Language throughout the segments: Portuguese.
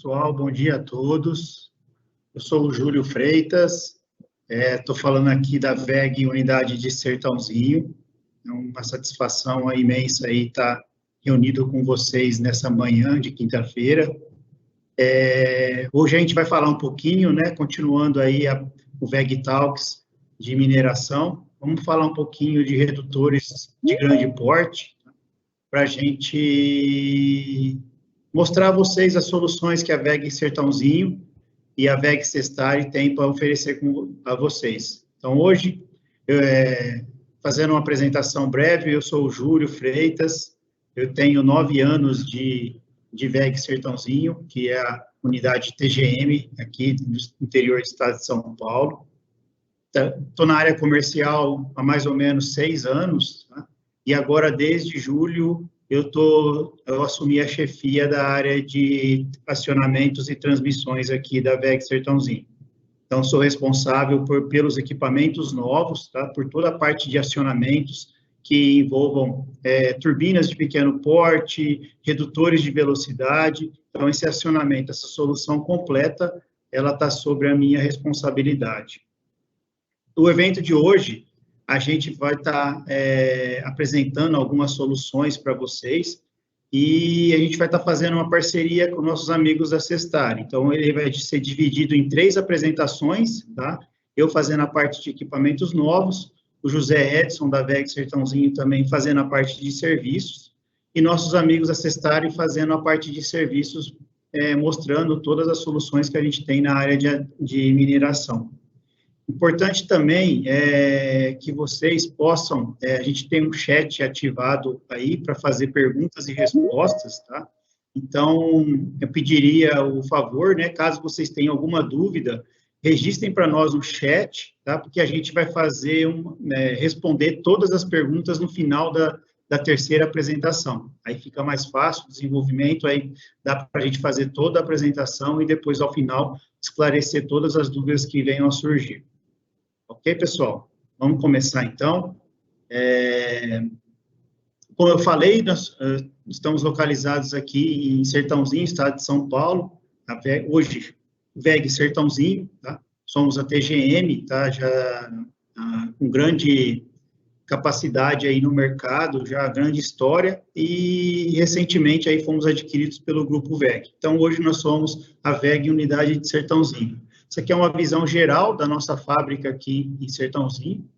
pessoal, bom dia a todos. Eu sou o Júlio Freitas, estou falando aqui da VEG Unidade de Sertãozinho. É uma satisfação imensa aí estar reunido com vocês nessa manhã de quinta-feira. Hoje a gente vai falar um pouquinho, né, continuando aí o VEG Talks de mineração. Vamos falar um pouquinho de redutores de grande porte, para a gente mostrar a vocês as soluções que a VEG Sertãozinho e a VEG Sestari têm para oferecer a vocês. Então, hoje, fazendo uma apresentação breve, eu sou o Júlio Freitas, eu tenho 9 anos de VEG Sertãozinho, que é a unidade TGM aqui do interior do estado de São Paulo. Estou na área comercial há mais ou menos 6 anos, tá? E agora, desde julho, eu assumi a chefia da área de acionamentos e transmissões aqui da VEG Sertãozinho. Então, sou responsável pelos equipamentos novos, tá? Por toda a parte de acionamentos que envolvam turbinas de pequeno porte, redutores de velocidade. Então, esse acionamento, essa solução completa, ela está sobre a minha responsabilidade. O evento de hoje, a gente vai estar apresentando algumas soluções para vocês e a gente vai estar fazendo uma parceria com nossos amigos da Sestari. Então, ele vai ser dividido em 3 apresentações, tá? Eu fazendo a parte de equipamentos novos, o José Edson, da VEG Sertãozinho, também fazendo a parte de serviços, e nossos amigos da Sestari fazendo a parte de serviços, mostrando todas as soluções que a gente tem na área de mineração. Importante também que vocês possam, a gente tem um chat ativado aí para fazer perguntas e respostas, tá? Então, eu pediria o favor, né, caso vocês tenham alguma dúvida, registrem para nós no chat, tá? Porque a gente vai fazer responder todas as perguntas no final da terceira apresentação. Aí fica mais fácil o desenvolvimento, aí dá para a gente fazer toda a apresentação e depois, ao final, esclarecer todas as dúvidas que venham a surgir. Ok, pessoal? Vamos começar, então. Como eu falei, nós estamos localizados aqui em Sertãozinho, estado de São Paulo. Hoje, VEG Sertãozinho, tá? Somos a TGM, tá? Já com grande capacidade aí no mercado, já grande história, e recentemente aí fomos adquiridos pelo Grupo VEG. Então, hoje nós somos a VEG Unidade de Sertãozinho. Isso aqui é uma visão geral da nossa fábrica aqui em Sertãozinho.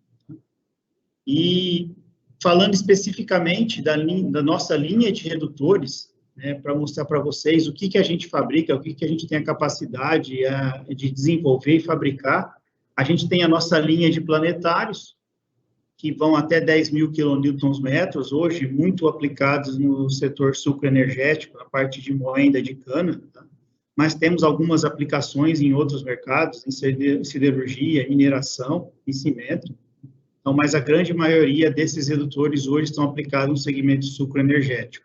E falando especificamente da nossa linha de redutores, né, para mostrar para vocês o que a gente fabrica, o que a gente tem a capacidade de desenvolver e fabricar. A gente tem a nossa linha de planetários, que vão até 10.000 kNm, hoje muito aplicados no setor sucroenergético, na parte de moenda de cana, tá? Mas temos algumas aplicações em outros mercados, em siderurgia, mineração e cimento. Então, mas a grande maioria desses redutores hoje estão aplicados no segmento sucroenergético.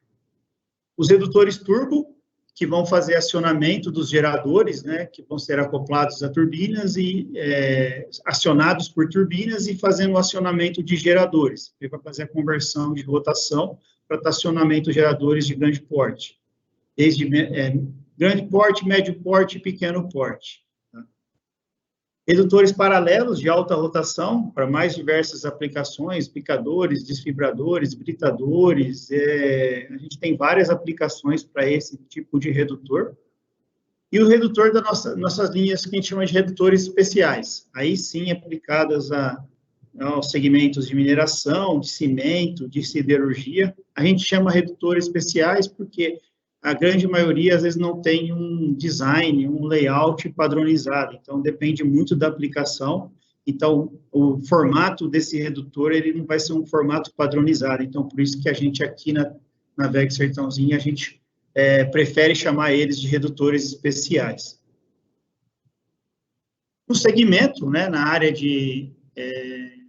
Os redutores turbo, que vão fazer acionamento dos geradores, né, que vão ser acoplados a turbinas e acionados por turbinas e fazendo o acionamento de geradores. Ele vai fazer a conversão de rotação para acionamento de geradores de grande porte. Desde grande porte, médio porte e pequeno porte. Tá? Redutores paralelos de alta rotação para mais diversas aplicações, picadores, desfibradores, britadores, a gente tem várias aplicações para esse tipo de redutor. E o redutor das nossas linhas que a gente chama de redutores especiais, aí sim aplicadas aos segmentos de mineração, de cimento, de siderurgia. A gente chama redutores especiais porque a grande maioria, às vezes, não tem um design, um layout padronizado. Então, depende muito da aplicação. Então, o formato desse redutor, ele não vai ser um formato padronizado. Então, por isso que a gente aqui na VEG Sertãozinho, a gente prefere chamar eles de redutores especiais. No segmento, né, na área de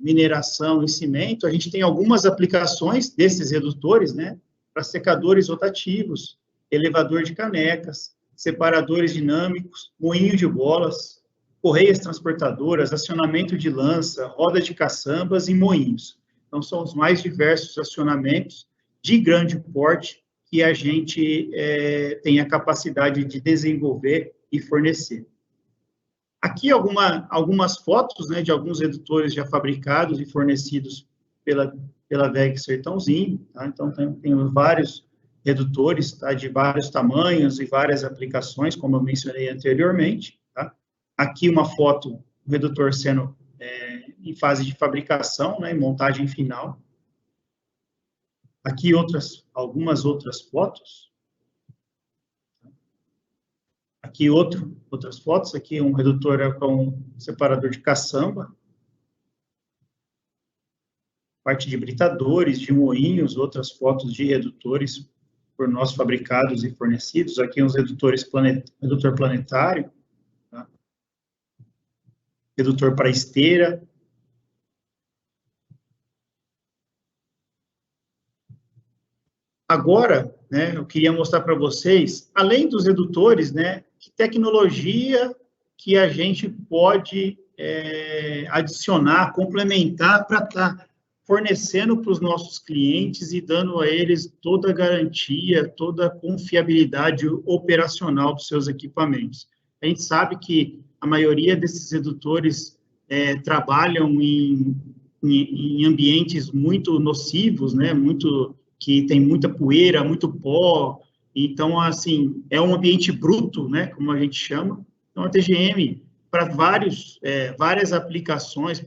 mineração e cimento, a gente tem algumas aplicações desses redutores, né, para secadores rotativos, elevador de canecas, separadores dinâmicos, moinho de bolas, correias transportadoras, acionamento de lança, roda de caçambas e moinhos. Então, são os mais diversos acionamentos de grande porte que a gente tem a capacidade de desenvolver e fornecer. Aqui algumas fotos, né, de alguns redutores já fabricados e fornecidos pela WEG Sertãozinho, tá? Então, tem vários redutores, tá, de vários tamanhos e várias aplicações, como eu mencionei anteriormente, tá? Aqui uma foto, o redutor sendo em fase de fabricação, né, em montagem final. Aqui algumas outras fotos. Aqui outras fotos, aqui um redutor com separador de caçamba. Parte de britadores, de moinhos, outras fotos de redutores por nós fabricados e fornecidos. Aqui uns redutores, redutor planetário, tá? Redutor para esteira. Agora, né, eu queria mostrar para vocês, além dos redutores, né, que tecnologia que a gente pode adicionar, complementar para estar fornecendo para os nossos clientes e dando a eles toda a garantia, toda a confiabilidade operacional dos seus equipamentos. A gente sabe que a maioria desses redutores trabalham em ambientes muito nocivos, né, que tem muita poeira, muito pó, então, assim, é um ambiente bruto, né, como a gente chama. Então, a TGM, para várias aplicações,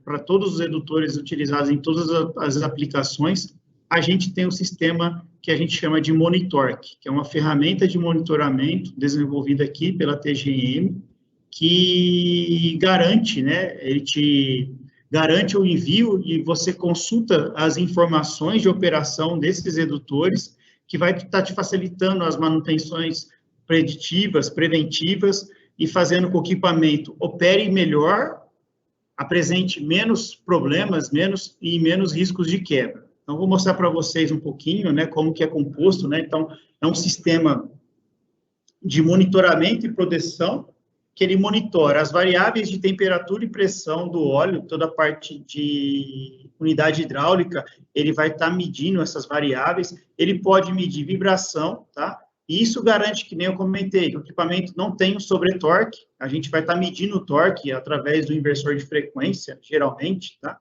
para todos os redutores utilizados em todas as aplicações, a gente tem um sistema que a gente chama de Monitorque, que é uma ferramenta de monitoramento desenvolvida aqui pela TGM, que garante, né, ele te garante o envio e você consulta as informações de operação desses redutores, que vai estar te facilitando as manutenções preditivas, preventivas, e fazendo com que o equipamento opere melhor, apresente menos problemas, menos riscos de quebra. Então, vou mostrar para vocês um pouquinho, né, como que é composto, né, então, é um sistema de monitoramento e proteção, que ele monitora as variáveis de temperatura e pressão do óleo, toda a parte de unidade hidráulica, ele vai estar medindo essas variáveis, ele pode medir vibração, tá? E isso garante, que nem eu comentei, que o equipamento não tem um sobretorque, a gente vai estar medindo o torque através do inversor de frequência, geralmente, tá?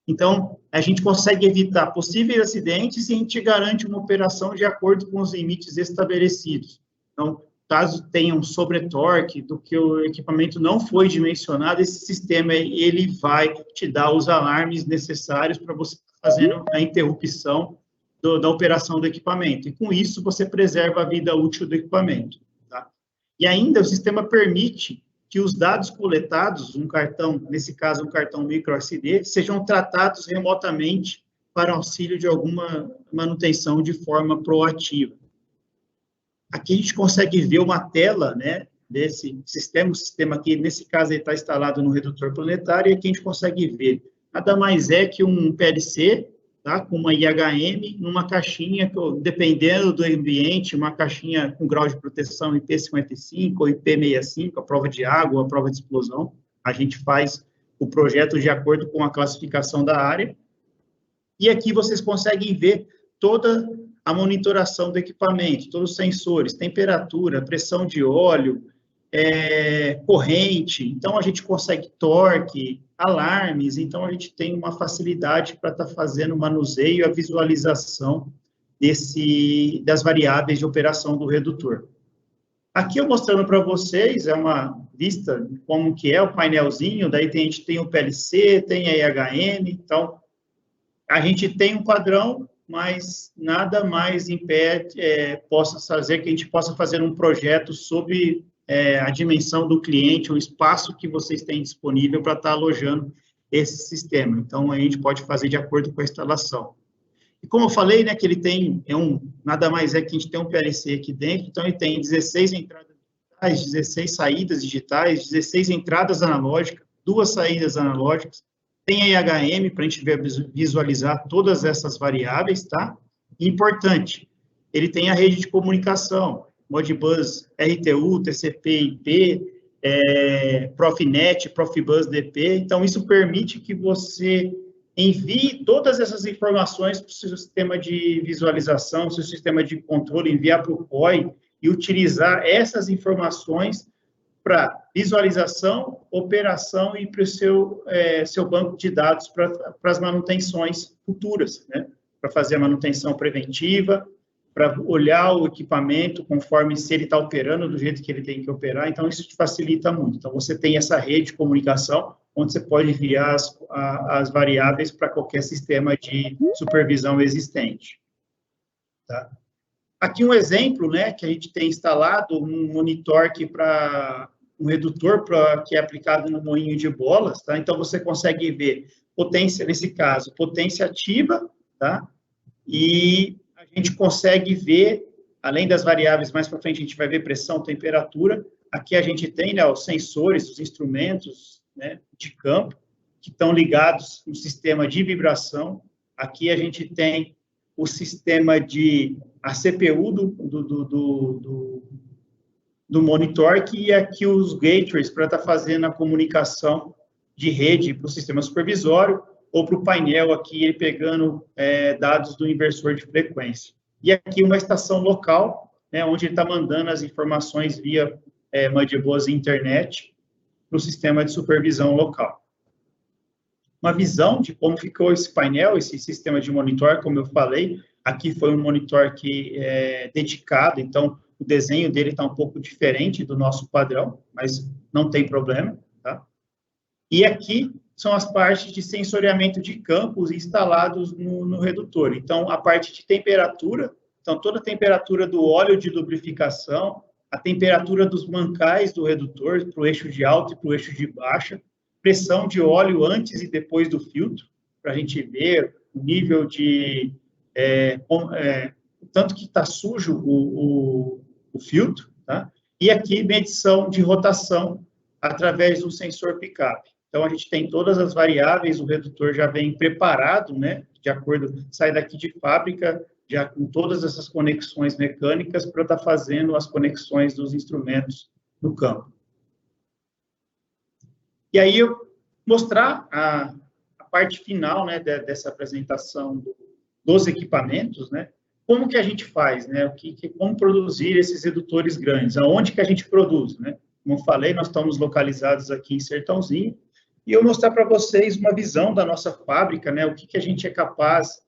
Então, a gente consegue evitar possíveis acidentes e a gente garante uma operação de acordo com os limites estabelecidos. Então, caso tenha um sobretorque do que o equipamento não foi dimensionado, esse sistema ele vai te dar os alarmes necessários para você fazer a interrupção da operação do equipamento. E com isso, você preserva a vida útil do equipamento. Tá? E ainda, o sistema permite que os dados coletados, um cartão, nesse caso, um cartão microSD, sejam tratados remotamente para auxílio de alguma manutenção de forma proativa. Aqui a gente consegue ver uma tela, né, desse sistema, o sistema aqui, nesse caso, ele está instalado no redutor planetário, e aqui a gente consegue ver, nada mais é que um PLC, tá, com uma IHM, numa caixinha, dependendo do ambiente, uma caixinha com grau de proteção IP55 ou IP65, a prova de água, a prova de explosão, a gente faz o projeto de acordo com a classificação da área, e aqui vocês conseguem ver toda a monitoração do equipamento, todos os sensores, temperatura, pressão de óleo, corrente, então a gente consegue torque, alarmes, então a gente tem uma facilidade para estar fazendo o manuseio e a visualização das variáveis de operação do redutor. Aqui eu mostrando para vocês, é uma vista de como que é o painelzinho, daí a gente tem o PLC, tem a IHM, então a gente tem um padrão, mas nada mais impede, possa fazer que a gente possa fazer um projeto sob a dimensão do cliente, o espaço que vocês têm disponível para estar alojando esse sistema. Então, a gente pode fazer de acordo com a instalação. E como eu falei, né, que ele tem, nada mais é que a gente tem um PLC aqui dentro, então ele tem 16 entradas digitais, 16 saídas digitais, 16 entradas analógicas, 2 saídas analógicas, tem a IHM para a gente visualizar todas essas variáveis, tá? E importante, ele tem a rede de comunicação, Modbus RTU, TCP, IP, Profinet, Profibus DP, então isso permite que você envie todas essas informações para o seu sistema de visualização, seu sistema de controle, enviar para o COI e utilizar essas informações para visualização, operação e para o seu banco de dados para as manutenções futuras, né? Para fazer a manutenção preventiva, para olhar o equipamento conforme se ele está operando do jeito que ele tem que operar. Então, isso te facilita muito. Então, você tem essa rede de comunicação onde você pode enviar as variáveis para qualquer sistema de supervisão existente. Tá? Aqui um exemplo, né, que a gente tem instalado um monitor aqui para um redutor que é aplicado no moinho de bolas, tá? Então, você consegue ver potência, nesse caso, potência ativa, tá? E a gente consegue ver, além das variáveis, mais para frente a gente vai ver pressão, temperatura. Aqui a gente tem, né, os sensores, os instrumentos, né, de campo, que estão ligados no sistema de vibração. Aqui a gente tem o sistema a CPU do monitor, que é aqui os gateways para estar fazendo a comunicação de rede para o sistema supervisório, ou para o painel aqui, ele pegando dados do inversor de frequência. E aqui uma estação local, né, onde ele está mandando as informações via Modbus internet para o sistema de supervisão local. Uma visão de como ficou esse painel, esse sistema de monitor, como eu falei, aqui foi um monitor que é dedicado, então o desenho dele está um pouco diferente do nosso padrão, mas não tem problema, tá? E aqui são as partes de sensoriamento de campos instalados no redutor. Então, a parte de temperatura, então toda a temperatura do óleo de lubrificação, a temperatura dos mancais do redutor, para o eixo de alta e para o eixo de baixa, pressão de óleo antes e depois do filtro, para a gente ver o nível de... tanto que está sujo o filtro, tá? E aqui medição de rotação através do sensor pick-up. Então, a gente tem todas as variáveis, o redutor já vem preparado, né? De acordo, sai daqui de fábrica, já com todas essas conexões mecânicas para estar fazendo as conexões dos instrumentos no campo. E aí, eu mostrar a parte final, né, dessa apresentação dos equipamentos, né? Como que a gente faz, né? Como produzir esses redutores grandes? Aonde que a gente produz, né? Como eu falei, nós estamos localizados aqui em Sertãozinho, e eu mostrar para vocês uma visão da nossa fábrica, né? O que a gente é capaz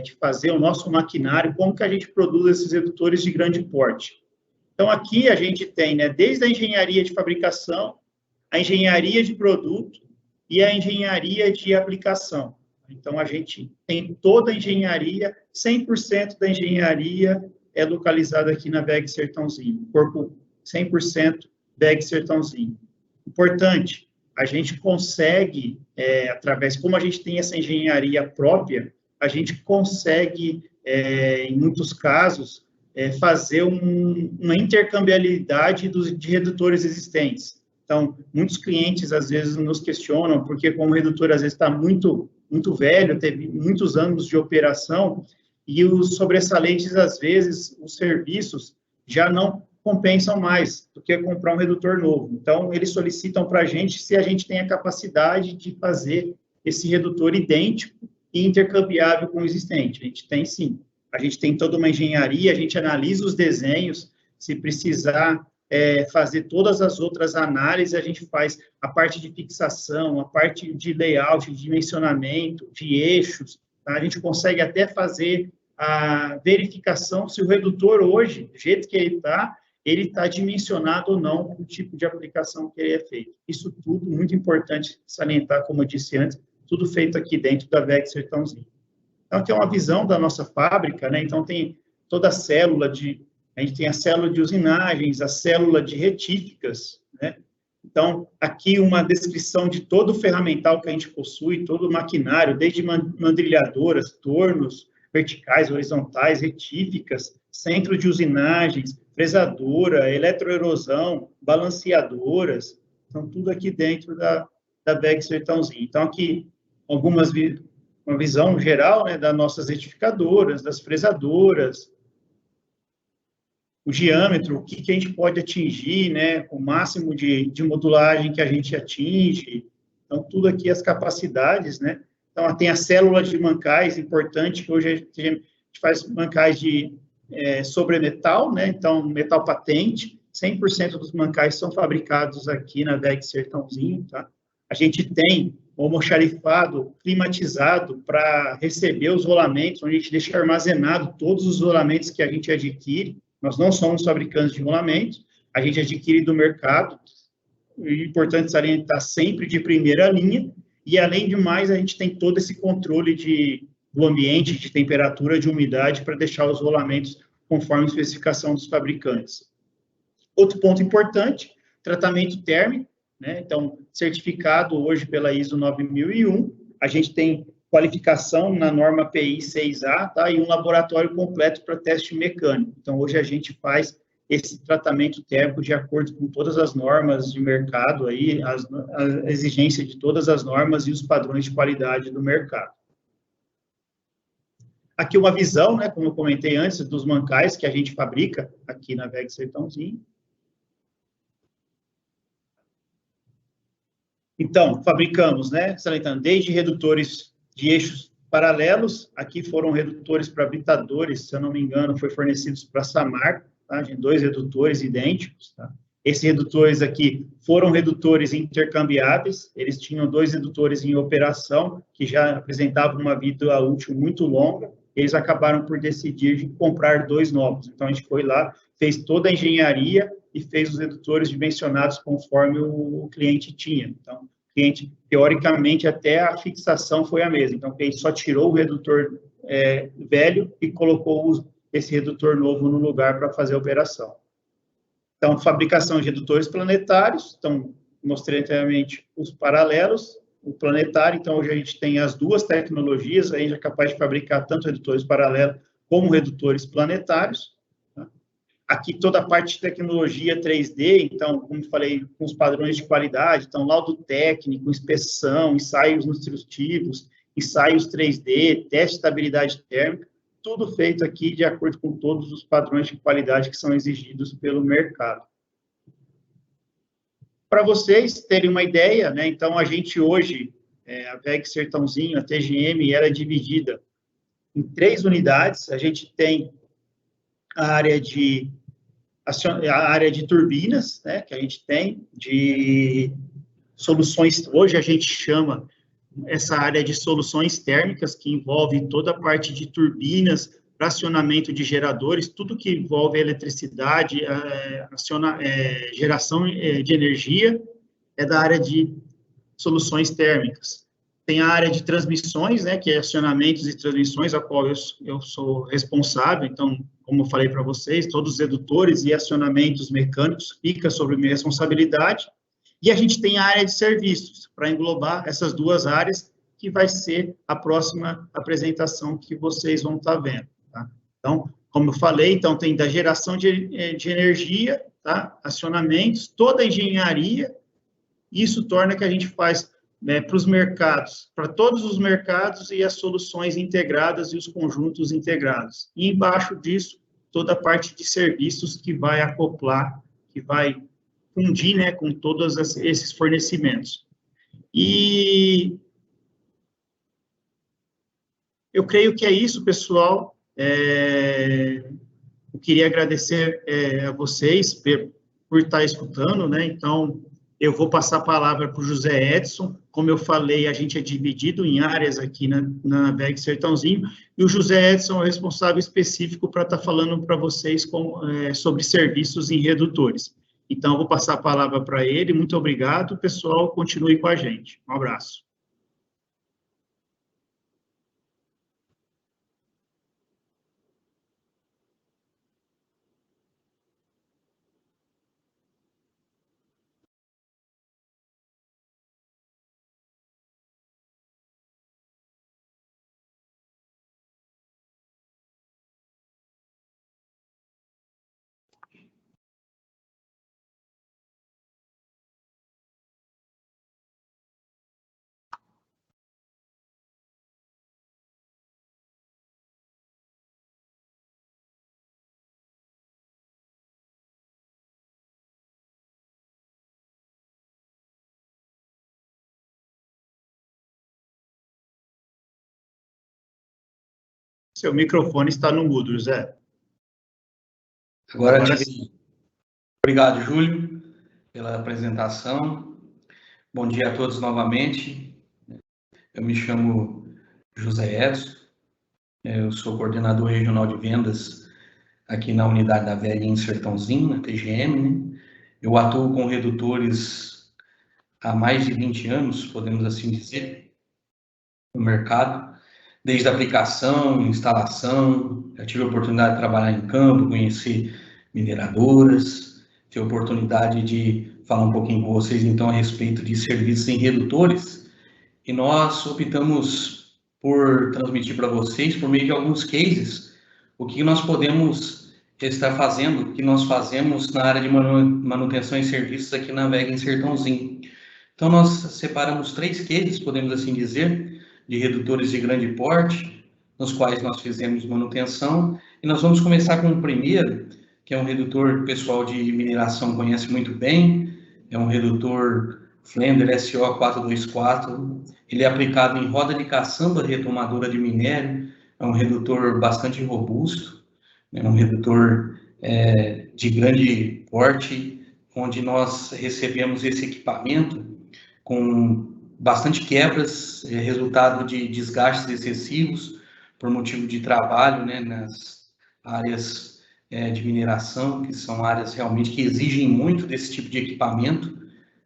de fazer, o nosso maquinário, como que a gente produz esses redutores de grande porte. Então, aqui a gente tem, né, desde a engenharia de fabricação, a engenharia de produto e a engenharia de aplicação. Então, a gente tem toda a engenharia, 100% da engenharia é localizada aqui na VEG Sertãozinho, corpo 100% VEG Sertãozinho. Importante, a gente consegue, através, como a gente tem essa engenharia própria, a gente consegue, em muitos casos, fazer uma intercambiabilidade de redutores existentes. Então, muitos clientes, às vezes, nos questionam, porque como o redutor, às vezes, está muito velho, teve muitos anos de operação, e os sobressalentes, às vezes, os serviços já não compensam mais do que comprar um redutor novo. Então, eles solicitam para a gente se a gente tem a capacidade de fazer esse redutor idêntico e intercambiável com o existente. A gente tem, sim. A gente tem toda uma engenharia, a gente analisa os desenhos, se precisar fazer todas as outras análises, a gente faz a parte de fixação, a parte de layout, de dimensionamento, de eixos, tá? A gente consegue até fazer a verificação se o redutor hoje, do jeito que ele está dimensionado ou não para o tipo de aplicação que ele é feito. Isso tudo muito importante salientar, como eu disse antes, tudo feito aqui dentro da VEG Sertãozinho. Então, aqui é uma visão da nossa fábrica, né? Então, tem toda a célula a gente tem a célula de usinagens, a célula de retíficas, né? Então, aqui uma descrição de todo o ferramental que a gente possui, todo o maquinário, desde mandrilhadoras, tornos, verticais, horizontais, retíficas, centro de usinagens, fresadora, eletroerosão, balanceadoras, então, tudo aqui dentro da VEG Sertãozinho. Então, aqui, uma visão geral, né, das nossas retificadoras, das fresadoras, o diâmetro, o que a gente pode atingir, né, o máximo de modulagem que a gente atinge, então, tudo aqui as capacidades, né, Então, tem a célula de mancais, importante, que hoje a gente faz mancais de sobremetal, né? Então, metal patente, 100% dos mancais são fabricados aqui na VEG Sertãozinho, tá? A gente tem o almoxarifado climatizado para receber os rolamentos, onde a gente deixa armazenado todos os rolamentos que a gente adquire. Nós não somos fabricantes de rolamentos, a gente adquire do mercado. É importante salientar sempre de primeira linha, e além de mais, a gente tem todo esse controle do ambiente, de temperatura, de umidade, para deixar os rolamentos conforme a especificação dos fabricantes. Outro ponto importante, tratamento térmico, né? Então, certificado hoje pela ISO 9001, a gente tem qualificação na norma PI 6A, tá? E um laboratório completo para teste mecânico. Então, hoje a gente faz esse tratamento térmico de acordo com todas as normas de mercado, aí, a exigência de todas as normas e os padrões de qualidade do mercado. Aqui uma visão, né, como eu comentei antes, dos mancais que a gente fabrica aqui na VEG Sertãozinho. Então, fabricamos, né, salientando, desde redutores de eixos paralelos, aqui foram redutores para britadores, se eu não me engano, foi fornecidos para Samarco, tá, de 2 redutores idênticos, tá? Esses redutores aqui foram redutores intercambiáveis, eles tinham 2 redutores em operação, que já apresentavam uma vida útil muito longa, eles acabaram por decidir comprar 2 novos. Então, a gente foi lá, fez toda a engenharia e fez os redutores dimensionados conforme o cliente tinha. Então, o cliente, teoricamente, até a fixação foi a mesma. Então, o cliente só tirou o redutor velho e colocou esse redutor novo no lugar para fazer a operação. Então, fabricação de redutores planetários, então, mostrei anteriormente os paralelos, o planetário, então, hoje a gente tem as 2 tecnologias, a gente é capaz de fabricar tanto redutores paralelos como redutores planetários. Tá? Aqui toda a parte de tecnologia 3D, então, como falei, com os padrões de qualidade, então, laudo técnico, inspeção, ensaios instrutivos, ensaios 3D, teste de estabilidade térmica, tudo feito aqui de acordo com todos os padrões de qualidade que são exigidos pelo mercado. Para vocês terem uma ideia, né, então a gente hoje, a VEG Sertãozinho, a TGM, ela é dividida em 3 unidades. A gente tem a área de turbinas, né, que a gente tem, de soluções, hoje a gente chama essa área de soluções térmicas, que envolve toda a parte de turbinas, acionamento de geradores, tudo que envolve eletricidade, geração de energia, é da área de soluções térmicas. Tem a área de transmissões, né, que é acionamentos e transmissões, a qual eu sou responsável. Então, como eu falei para vocês, todos os redutores e acionamentos mecânicos ficam sobre minha responsabilidade. E a gente tem a área de serviços, para englobar essas 2 áreas, que vai ser a próxima apresentação que vocês vão estar vendo. Tá? Então, como eu falei, então, tem da geração de energia, tá? Acionamentos, toda a engenharia. Isso torna que a gente faz, né, para os mercados, para todos os mercados, e as soluções integradas e os conjuntos integrados. E embaixo disso, toda a parte de serviços que vai acoplar, que vai fundir, né, com todos esses fornecimentos. E eu creio que é isso, pessoal. Eu queria agradecer a vocês por estar escutando, né? Então, eu vou passar a palavra para o José Edson. Como eu falei, a gente é dividido em áreas aqui na VEG Sertãozinho, e o José Edson é o responsável específico para estar falando para vocês sobre serviços em redutores. Então, eu vou passar a palavra para ele. Muito obrigado, pessoal. Continue com a gente. Um abraço. Seu microfone está no mudo, José. Agora sim. Obrigado, Júlio, pela apresentação. Bom dia a todos novamente. Eu me chamo José Edson, eu sou coordenador regional de vendas aqui na unidade da VEG em Sertãozinho, na TGM, né? Eu atuo com redutores há mais de 20 anos, podemos assim dizer, no mercado, desde a aplicação, instalação. Já tive a oportunidade de trabalhar em campo, conhecer mineradoras, tive a oportunidade de falar um pouquinho com vocês, então, a respeito de serviços em redutores, e nós optamos por transmitir para vocês, por meio de alguns cases, o que nós podemos estar fazendo, o que nós fazemos na área de manutenção e serviços aqui na VEG em Sertãozinho. Então, nós separamos 3 cases, podemos assim dizer, de redutores de grande porte, nos quais nós fizemos manutenção, e nós vamos começar com o primeiro, que é um redutor que o pessoal de mineração conhece muito bem, é um redutor Flender SO424, ele é aplicado em roda de caçamba retomadora de minério, é um redutor bastante robusto, é um redutor de grande porte, onde nós recebemos esse equipamento com bastante quebras, resultado de desgastes excessivos por motivo de trabalho, né, nas áreas de mineração, que são áreas realmente que exigem muito desse tipo de equipamento,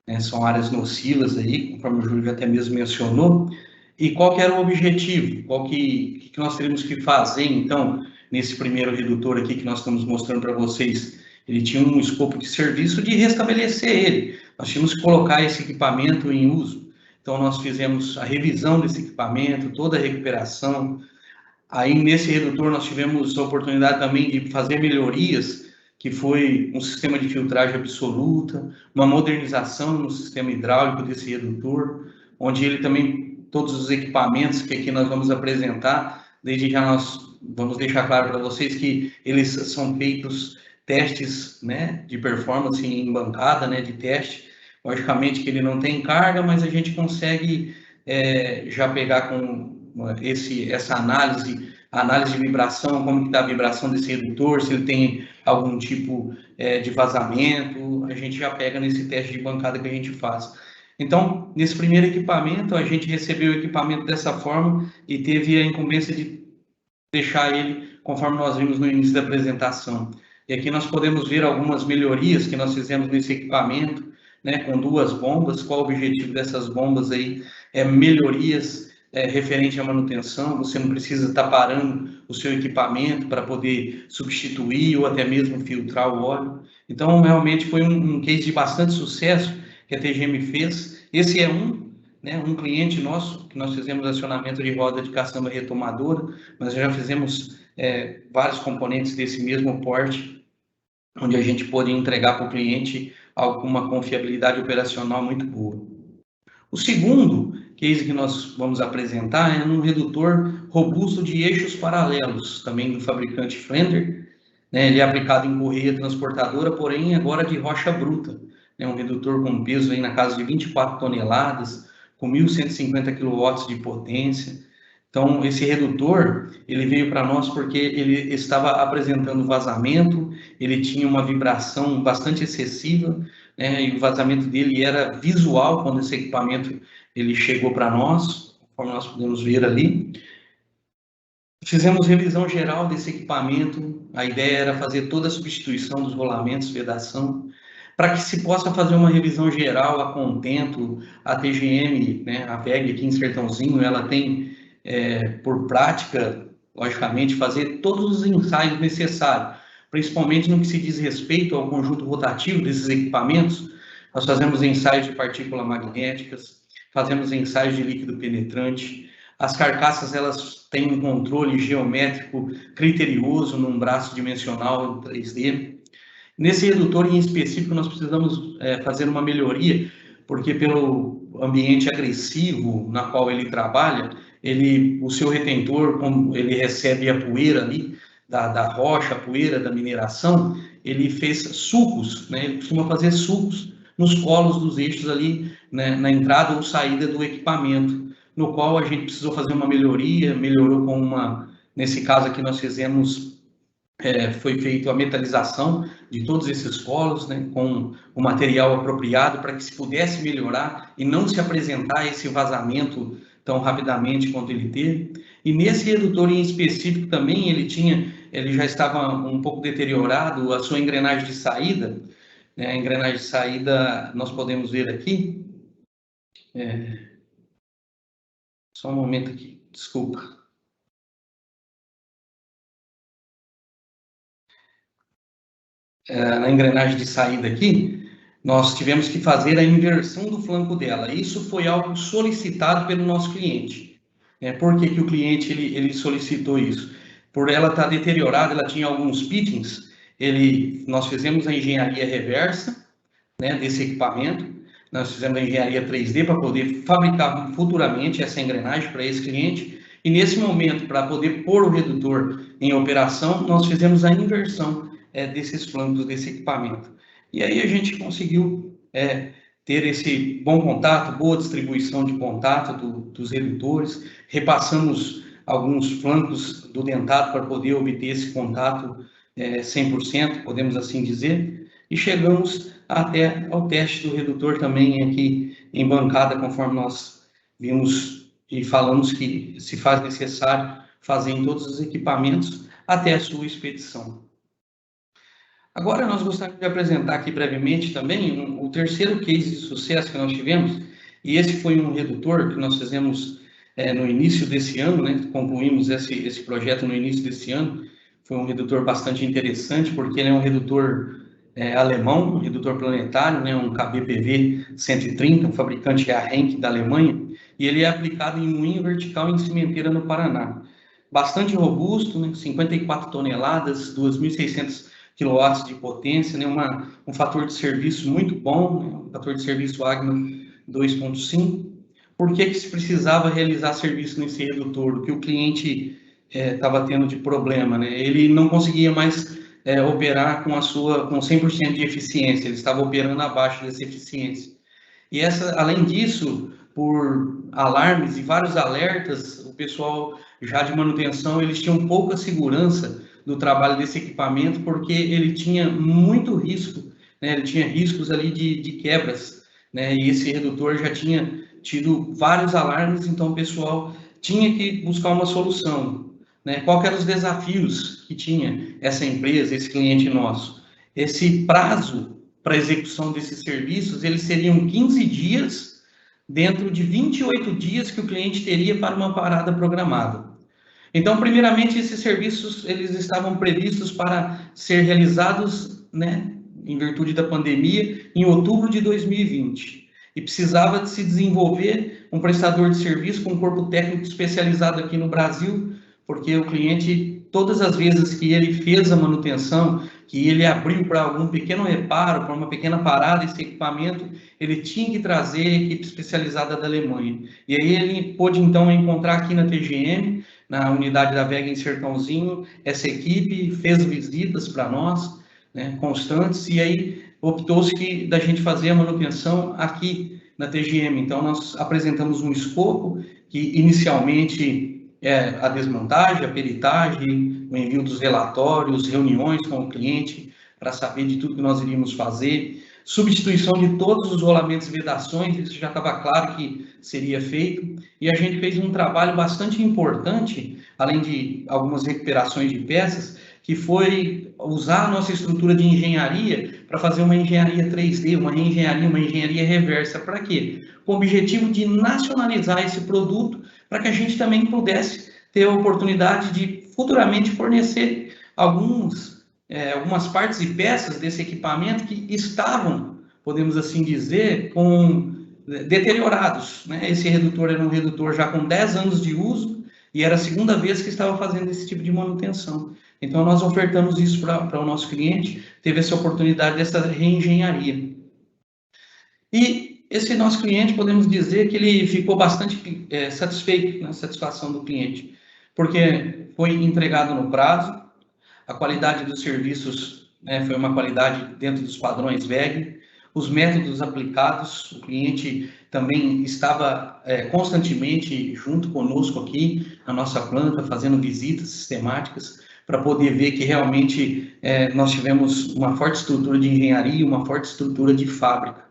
né, são áreas nocivas aí, conforme o Júlio até mesmo mencionou. E qual que era o objetivo? Qual que nós teríamos que fazer, então, nesse primeiro redutor aqui que nós estamos mostrando para vocês? Ele tinha um escopo de serviço de restabelecer ele. Nós tínhamos que colocar esse equipamento em uso. Então, nós fizemos a revisão desse equipamento, toda a recuperação. Aí, nesse redutor, nós tivemos a oportunidade também de fazer melhorias, que foi um sistema de filtragem absoluta, uma modernização no sistema hidráulico desse redutor, onde ele também, todos os equipamentos que aqui nós vamos apresentar, desde já nós vamos deixar claro para vocês que eles são feitos testes, né, de performance em bancada, né, de teste. Logicamente que ele não tem carga, mas a gente consegue já pegar com essa análise de vibração, como que está a vibração desse redutor, se ele tem algum tipo de vazamento, a gente já pega nesse teste de bancada que a gente faz. Então, nesse primeiro equipamento, a gente recebeu o equipamento dessa forma e teve a incumbência de deixar ele conforme nós vimos no início da apresentação. E aqui nós podemos ver algumas melhorias que nós fizemos nesse equipamento, né, com 2 bombas. Qual o objetivo dessas bombas aí? Melhorias referente à manutenção. Você não precisa estar parando o seu equipamento para poder substituir ou até mesmo filtrar o óleo. Então, realmente foi um case de bastante sucesso que a TGM fez. Esse é um cliente nosso, que nós fizemos acionamento de roda de caçamba retomadora, mas já fizemos vários componentes desse mesmo porte, onde a gente pôde entregar para o cliente alguma confiabilidade operacional muito boa. O segundo case que nós vamos apresentar é um redutor robusto de eixos paralelos, também do fabricante Flender, né? Ele é aplicado em correia transportadora, porém agora de rocha bruta, né? Um redutor com peso aí na casa de 24 toneladas, com 1.150 kW de potência. Então, esse redutor, ele veio para nós porque ele estava apresentando vazamento, ele tinha uma vibração bastante excessiva, né, e o vazamento dele era visual quando esse equipamento ele chegou para nós, conforme nós podemos ver ali. Fizemos revisão geral desse equipamento, a ideia era fazer toda a substituição dos rolamentos, vedação, para que se possa fazer uma revisão geral a contento. A TGM, né, a VEG aqui em Sertãozinho, ela tem por prática, logicamente, fazer todos os ensaios necessários, principalmente no que se diz respeito ao conjunto rotativo desses equipamentos. Nós fazemos ensaios de partículas magnéticas, fazemos ensaios de líquido penetrante. As carcaças, elas têm um controle geométrico criterioso num braço dimensional 3D. Nesse redutor em específico, nós precisamos fazer uma melhoria, porque pelo ambiente agressivo na qual ele trabalha, o seu retentor, como ele recebe a poeira ali, da rocha, a poeira da mineração, ele fez sulcos, né? Ele costuma fazer sulcos nos colos dos eixos ali, né, na entrada ou saída do equipamento, no qual a gente precisou fazer uma melhoria, melhorou com uma Nesse caso aqui nós fizemos, foi feita a metalização de todos esses polos, né, com o material apropriado para que se pudesse melhorar e não se apresentar esse vazamento tão rapidamente quanto ele teve. E nesse redutor em específico também ele já estava um pouco deteriorado, a sua engrenagem de saída, né, a engrenagem de saída nós podemos ver aqui. Só um momento aqui, desculpa. Na engrenagem de saída aqui, nós tivemos que fazer a inversão do flanco dela. Isso foi algo solicitado pelo nosso cliente. Por que o cliente ele solicitou isso? Por ela estar deteriorada, ela tinha alguns pitings, nós fizemos a engenharia reversa, né, desse equipamento, nós fizemos a engenharia 3D para poder fabricar futuramente essa engrenagem para esse cliente, e nesse momento, para poder pôr o redutor em operação, nós fizemos a inversão desses flancos desse equipamento. E aí a gente conseguiu ter esse bom contato, boa distribuição de contato dos redutores, repassamos alguns flancos do dentado para poder obter esse contato 100%, podemos assim dizer, e chegamos até ao teste do redutor também aqui em bancada, conforme nós vimos e falamos que se faz necessário fazer em todos os equipamentos até a sua expedição. Agora nós gostaríamos de apresentar aqui brevemente também o terceiro case de sucesso que nós tivemos, e esse foi um redutor que nós fizemos no início desse ano, né? Concluímos esse projeto no início desse ano. Foi um redutor bastante interessante, porque ele é um redutor alemão, um redutor planetário, né? Um KBPV 130, um fabricante a Henk da Alemanha, e ele é aplicado em moinho vertical em cimenteira no Paraná. Bastante robusto, né? 54 toneladas, 2.600 kW de potência, né? Um fator de serviço muito bom, né? Um fator de serviço Agma 2.5. Por que se precisava realizar serviço nesse redutor? O que o cliente estava tendo de problema, né? Ele não conseguia mais operar com 100% de eficiência, ele estava operando abaixo dessa eficiência. E além disso, por alarmes e vários alertas, o pessoal já de manutenção, eles tinham pouca segurança do trabalho desse equipamento, porque ele tinha muito risco, né? Ele tinha riscos ali de quebras, né? E esse redutor já tinha tido vários alarmes, então o pessoal tinha que buscar uma solução, né? Qual que eram os desafios que tinha essa empresa, esse cliente nosso? Esse prazo para execução desses serviços, eles seriam 15 dias dentro de 28 dias que o cliente teria para uma parada programada. Então, primeiramente, esses serviços eles estavam previstos para ser realizados, né, em virtude da pandemia, em outubro de 2020. E precisava de se desenvolver um prestador de serviço com um corpo técnico especializado aqui no Brasil, porque o cliente, todas as vezes que ele fez a manutenção, que ele abriu para algum pequeno reparo, para uma pequena parada, esse equipamento, ele tinha que trazer a equipe especializada da Alemanha. E aí ele pôde, então, encontrar aqui na TGM, na unidade da WEG em Sertãozinho, essa equipe fez visitas para nós, né, constantes, e aí optou-se da gente fazer a manutenção aqui na TGM. Então, nós apresentamos um escopo que, inicialmente, a desmontagem, a peritagem, o envio dos relatórios, reuniões com o cliente para saber de tudo que nós iríamos fazer, substituição de todos os rolamentos e vedações, isso já estava claro que seria feito, e a gente fez um trabalho bastante importante, além de algumas recuperações de peças, que foi usar a nossa estrutura de engenharia para fazer uma engenharia 3D, uma engenharia reversa. Para quê? Com o objetivo de nacionalizar esse produto, para que a gente também pudesse ter a oportunidade de futuramente fornecer algumas partes e peças desse equipamento que estavam, podemos assim dizer, deteriorados, né? Esse redutor era um redutor já com 10 anos de uso e era a segunda vez que estava fazendo esse tipo de manutenção. Então, nós ofertamos isso para o nosso cliente, teve essa oportunidade dessa reengenharia. E esse nosso cliente, podemos dizer que ele ficou bastante satisfeito na satisfação do cliente, porque foi entregado no prazo, a qualidade dos serviços, né, foi uma qualidade dentro dos padrões WEG, os métodos aplicados. O cliente também estava constantemente junto conosco aqui na nossa planta, fazendo visitas sistemáticas, para poder ver que realmente nós tivemos uma forte estrutura de engenharia, uma forte estrutura de fábrica.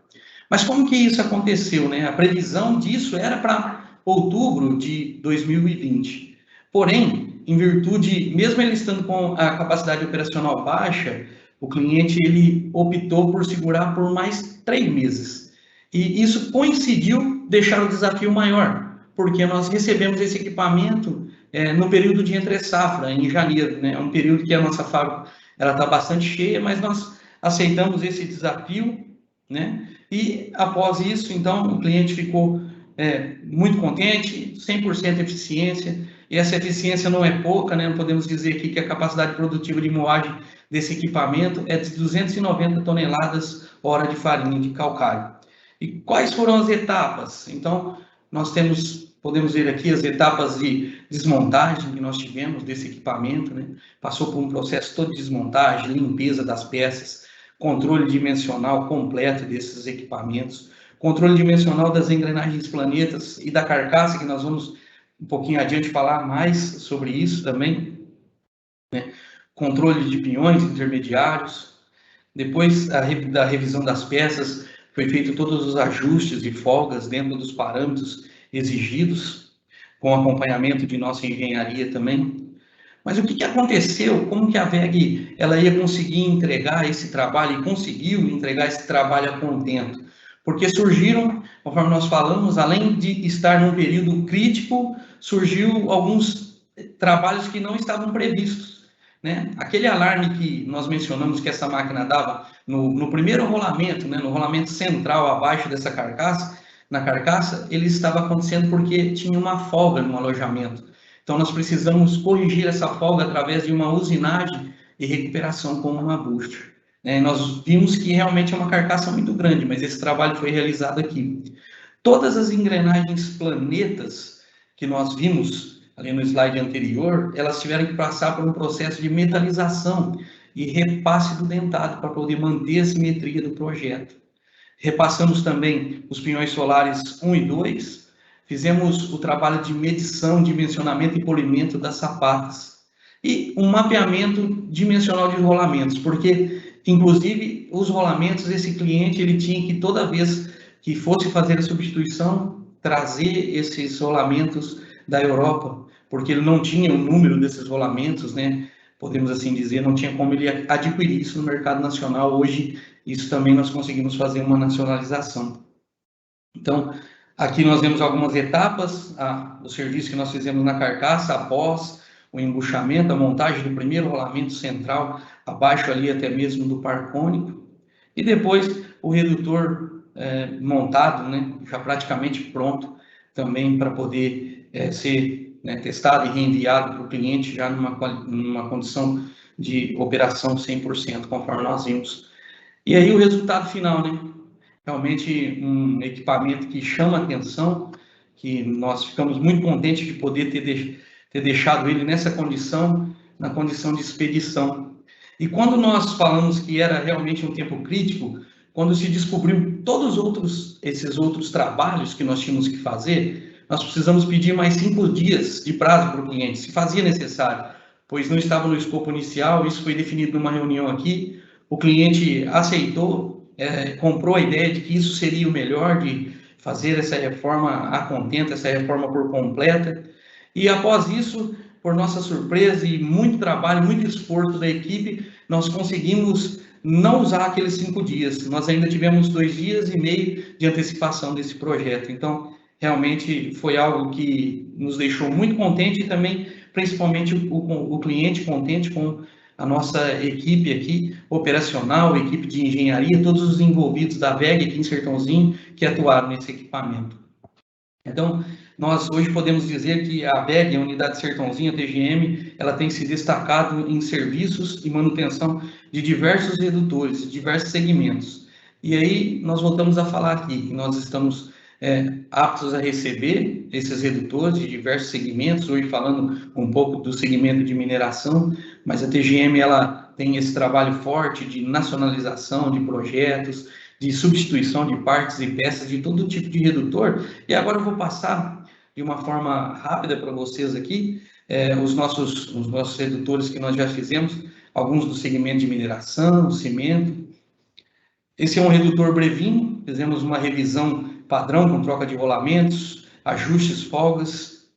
Mas como que isso aconteceu, né? A previsão disso era para outubro de 2020. Porém, em virtude, mesmo ele estando com a capacidade operacional baixa, o cliente ele optou por segurar por mais 3 meses. E isso coincidiu deixar o desafio maior, porque nós recebemos esse equipamento no período de entre-safra, em janeiro, né? É um período que a nossa fábrica está bastante cheia, mas nós aceitamos esse desafio, né? E após isso, então, o cliente ficou muito contente, 100% eficiência, e essa eficiência não é pouca, né? Não podemos dizer aqui que a capacidade produtiva de moagem desse equipamento é de 290 toneladas hora de farinha de calcário. E quais foram as etapas? Então, nós podemos ver aqui as etapas de desmontagem que nós tivemos desse equipamento, né? Passou por um processo todo de desmontagem, limpeza das peças, controle dimensional completo desses equipamentos, controle dimensional das engrenagens planetas e da carcaça, que nós vamos um pouquinho adiante falar mais sobre isso também, né? Controle de pinhões intermediários. Depois da revisão das peças, foi feito todos os ajustes e folgas dentro dos parâmetros exigidos, com acompanhamento de nossa engenharia também. Mas o que aconteceu? Como que a WEG ela ia conseguir entregar esse trabalho e conseguiu entregar esse trabalho a contento? Porque surgiram, conforme nós falamos, além de estar num período crítico, surgiu alguns trabalhos que não estavam previstos, né? Aquele alarme que nós mencionamos que essa máquina dava no primeiro rolamento, né, no rolamento central abaixo dessa carcaça, na carcaça, ele estava acontecendo porque tinha uma folga no alojamento. Então, nós precisamos corrigir essa folga através de uma usinagem e recuperação com uma booster. Nós vimos que realmente é uma carcaça muito grande, mas esse trabalho foi realizado aqui. Todas as engrenagens planetas que nós vimos ali no slide anterior, elas tiveram que passar por um processo de metalização e repasse do dentado para poder manter a simetria do projeto. Repassamos também os pinhões solares 1 e 2, fizemos o trabalho de medição, dimensionamento e polimento das sapatas e um mapeamento dimensional de rolamentos, porque, inclusive, os rolamentos, esse cliente, ele tinha que, toda vez que fosse fazer a substituição, trazer esses rolamentos da Europa, porque ele não tinha o número desses rolamentos, né? Podemos assim dizer, não tinha como ele adquirir isso no mercado nacional. Hoje, isso também nós conseguimos fazer uma nacionalização. Então, aqui nós vemos algumas etapas, o serviço que nós fizemos na carcaça, após o embuchamento, a montagem do primeiro rolamento central, abaixo ali até mesmo do par cônico, e depois o redutor montado, né, já praticamente pronto também para poder ser testado e reenviado para o cliente já numa condição de operação 100%, conforme nós vimos. E aí o resultado final, né? Realmente um equipamento que chama atenção, que nós ficamos muito contentes de poder ter deixado ele nessa condição, na condição de expedição. E quando nós falamos que era realmente um tempo crítico, quando se descobriu todos esses outros trabalhos que nós tínhamos que fazer, nós precisamos pedir mais 5 dias de prazo para o cliente, se fazia necessário, pois não estava no escopo inicial, isso foi definido numa reunião aqui, o cliente aceitou, comprou a ideia de que isso seria o melhor, de fazer essa reforma a contento, essa reforma por completa, e após isso, por nossa surpresa e muito trabalho, muito esforço da equipe, nós conseguimos não usar aqueles 5 dias, nós ainda tivemos 2 dias e meio de antecipação desse projeto. Então, realmente foi algo que nos deixou muito contente e também, principalmente, o cliente contente com a nossa equipe aqui, operacional, equipe de engenharia, todos os envolvidos da WEG aqui em Sertãozinho que atuaram nesse equipamento. Então, nós hoje podemos dizer que a WEG, a Unidade Sertãozinho, a TGM, ela tem se destacado em serviços e manutenção de diversos redutores, de diversos segmentos. E aí, nós voltamos a falar aqui, que nós estamos aptos a receber esses redutores de diversos segmentos, hoje falando um pouco do segmento de mineração, mas a TGM ela tem esse trabalho forte de nacionalização de projetos, de substituição de partes e peças de todo tipo de redutor. E agora eu vou passar de uma forma rápida para vocês aqui os nossos redutores que nós já fizemos, alguns do segmento de mineração, cimento. Esse é um redutor brevinho, fizemos uma revisão padrão com troca de rolamentos, ajustes, folgas.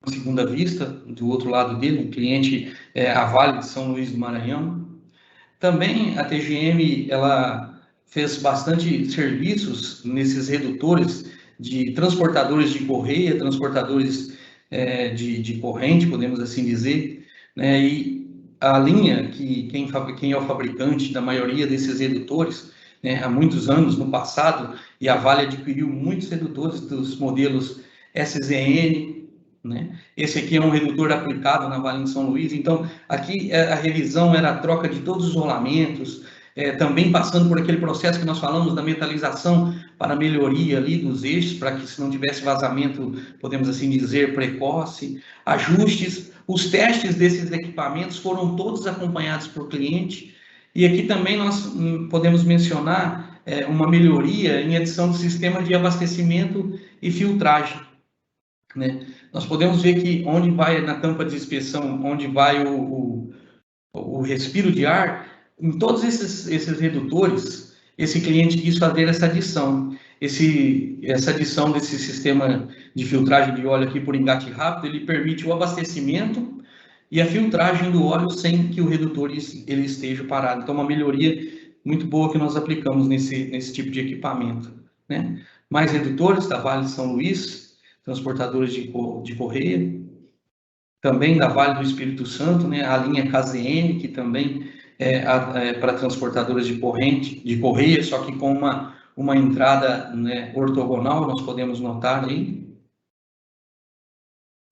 Segunda vista, do outro lado dele, o cliente é a Vale de São Luís do Maranhão. Também a TGM, ela fez bastante serviços nesses redutores de transportadores de correia, transportadores de corrente, podemos assim dizer, né? E a linha que quem é o fabricante da maioria desses redutores, né, há muitos anos no passado, e a Vale adquiriu muitos redutores dos modelos SZN, né? Esse aqui é um redutor aplicado na Vale em São Luís. Então, aqui a revisão era a troca de todos os rolamentos, também passando por aquele processo que nós falamos da metalização para melhoria ali dos eixos, para que se não tivesse vazamento, podemos assim dizer, precoce, ajustes. Os testes desses equipamentos foram todos acompanhados por cliente. E aqui também nós podemos mencionar uma melhoria em adição do sistema de abastecimento e filtragem, né? Nós podemos ver que onde vai na tampa de inspeção, onde vai o respiro de ar, em todos esses redutores, esse cliente quis fazer essa adição. Essa adição desse sistema de filtragem de óleo aqui por engate rápido, ele permite o abastecimento e a filtragem do óleo sem que o redutor ele esteja parado. Então, uma melhoria muito boa que nós aplicamos nesse tipo de equipamento, né? Mais redutores da Vale de São Luís, transportadores de correia, também da Vale do Espírito Santo, né, a linha KZN, que também é para transportadoras de correia, só que com uma entrada, né, ortogonal, nós podemos notar aí.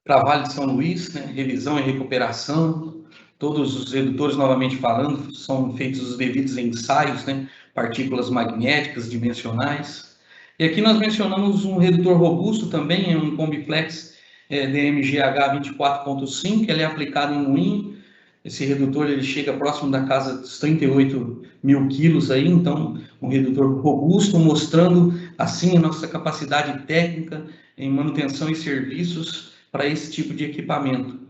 Para Vale de São Luís, né, revisão e recuperação, todos os redutores, novamente falando, são feitos os devidos ensaios, né, partículas magnéticas dimensionais. E aqui nós mencionamos um redutor robusto também, é um Combiflex DMGH 24.5, ele é aplicado em moinho. Esse redutor ele chega próximo da casa dos 38 mil quilos aí, então um redutor robusto, mostrando assim a nossa capacidade técnica em manutenção e serviços para esse tipo de equipamento.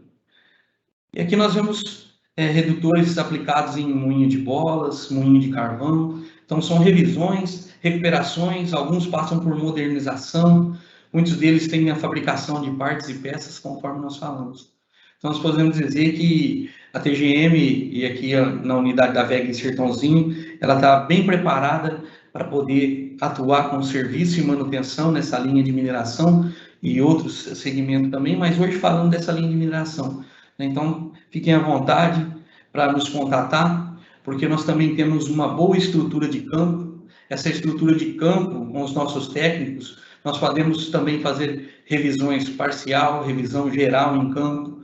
E aqui nós vemos redutores aplicados em moinho de bolas, moinho de carvão. Então são revisões, recuperações, alguns passam por modernização, muitos deles têm a fabricação de partes e peças, conforme nós falamos. Então nós podemos dizer que a TGM, e aqui na unidade da VEG em Sertãozinho, ela está bem preparada para poder atuar com serviço e manutenção nessa linha de mineração e outros segmentos também, mas hoje falando dessa linha de mineração. Então, fiquem à vontade para nos contatar, porque nós também temos uma boa estrutura de campo. Essa estrutura de campo, com os nossos técnicos, nós podemos também fazer revisões parcial, revisão geral em campo,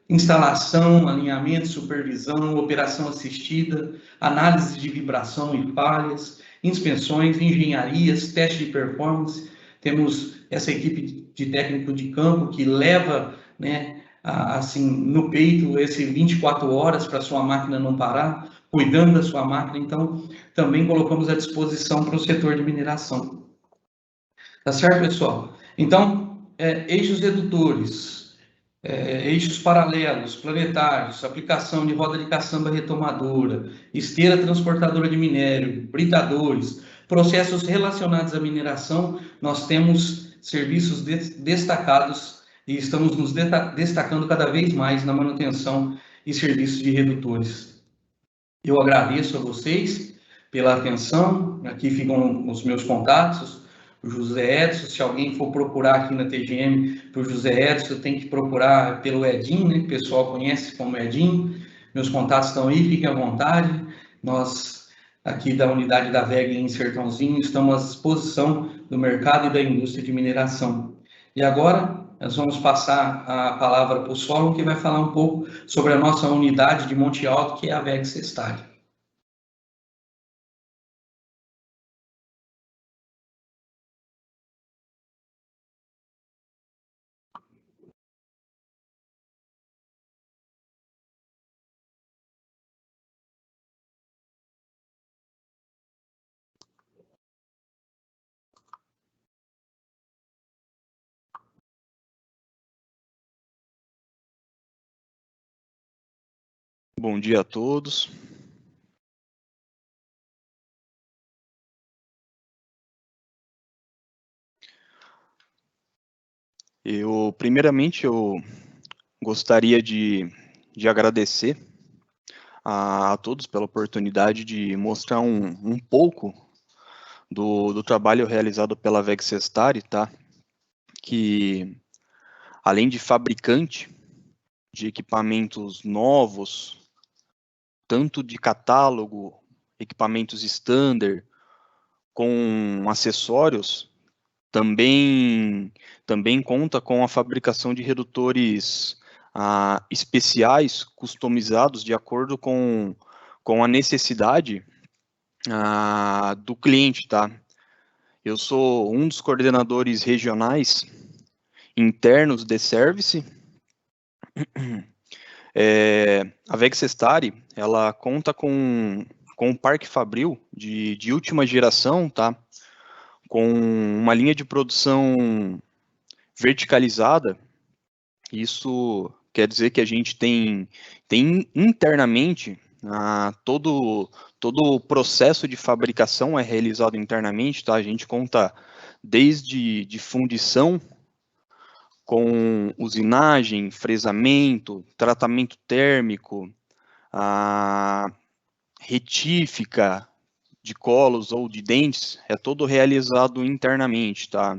instalação, alinhamento, supervisão, operação assistida, análise de vibração e falhas, inspeções, engenharias, teste de performance. Temos essa equipe de técnico de campo que leva, né, assim, no peito, esse 24 horas para a sua máquina não parar, cuidando da sua máquina. Então, também colocamos à disposição para o setor de mineração. Tá certo, pessoal? Então, eixos redutores, eixos paralelos, planetários, aplicação de roda de caçamba retomadora, esteira transportadora de minério, britadores, processos relacionados à mineração, nós temos serviços destacados e estamos nos destacando cada vez mais na manutenção e serviço de redutores. Eu agradeço a vocês pela atenção, aqui ficam os meus contatos, o José Edson, se alguém for procurar aqui na TGM para o José Edson, tem que procurar pelo Edinho, né? O pessoal conhece como Edinho, meus contatos estão aí, fiquem à vontade, nós aqui da unidade da VEG em Sertãozinho estamos à disposição do mercado e da indústria de mineração. E agora, nós vamos passar a palavra para o Solon, que vai falar um pouco sobre a nossa unidade de Monte Alto, que é a VEG Sestag. Bom dia a todos. Primeiramente, eu gostaria de agradecer a todos pela oportunidade de mostrar um pouco do trabalho realizado pela VEG Sestari, tá? Que, além de fabricante de equipamentos novos, tanto de catálogo, equipamentos standard, com acessórios, também conta com a fabricação de redutores especiais, customizados de acordo com a necessidade do cliente, tá? Eu sou um dos coordenadores regionais internos de service. A VEG Sestari, ela conta com um parque fabril de última geração, tá? Com uma linha de produção verticalizada. Isso quer dizer que a gente tem internamente todo o processo de fabricação é realizado internamente, tá? A gente conta desde de fundição, com usinagem, fresamento, tratamento térmico, retífica de colos ou de dentes, é todo realizado internamente, tá?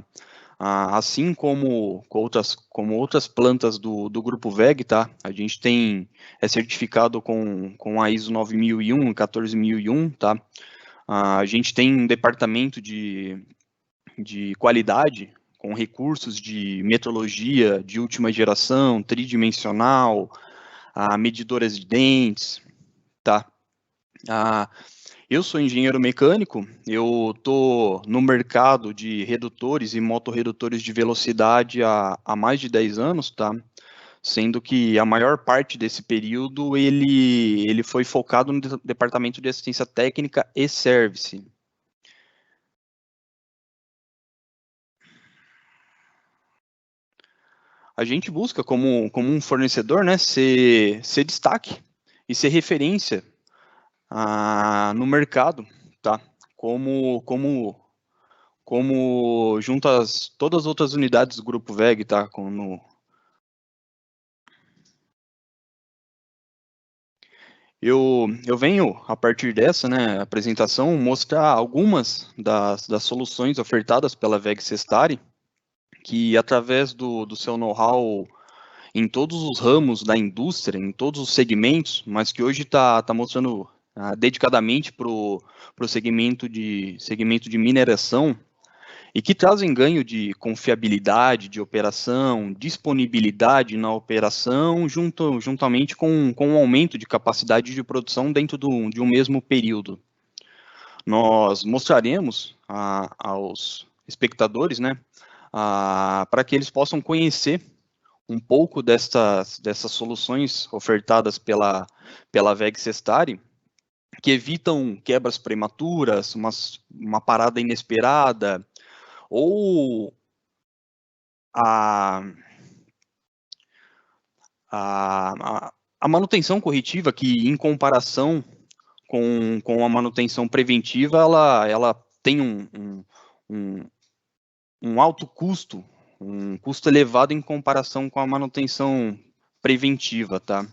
Assim como outras plantas do grupo VEG, tá? A gente é certificado com a ISO 9001 e 14001, tá? A gente tem um departamento de qualidade com recursos de metrologia de última geração, tridimensional, medidoras de dentes, tá? Eu sou engenheiro mecânico, eu estou no mercado de redutores e motorredutores de velocidade há mais de 10 anos, tá? Sendo que a maior parte desse período ele foi focado no departamento de assistência técnica e service. A gente busca, como um fornecedor, né, ser destaque e ser referência no mercado, tá? Como junto às todas as outras unidades do Grupo VEG, tá? Eu venho, a partir dessa, né, apresentação, mostrar algumas das soluções ofertadas pela VEG Sestari, que através do seu know-how em todos os ramos da indústria, em todos os segmentos, mas que hoje está mostrando dedicadamente para o segmento de mineração, e que trazem ganho de confiabilidade de operação, disponibilidade na operação, juntamente com um aumento de capacidade de produção dentro de um mesmo período. Nós mostraremos aos espectadores, né, para que eles possam conhecer um pouco dessas soluções ofertadas pela VEG Sestari, que evitam quebras prematuras, uma parada inesperada, ou a manutenção corretiva, que em comparação com a manutenção preventiva, ela tem um alto custo, um custo elevado em comparação com a manutenção preventiva, tá?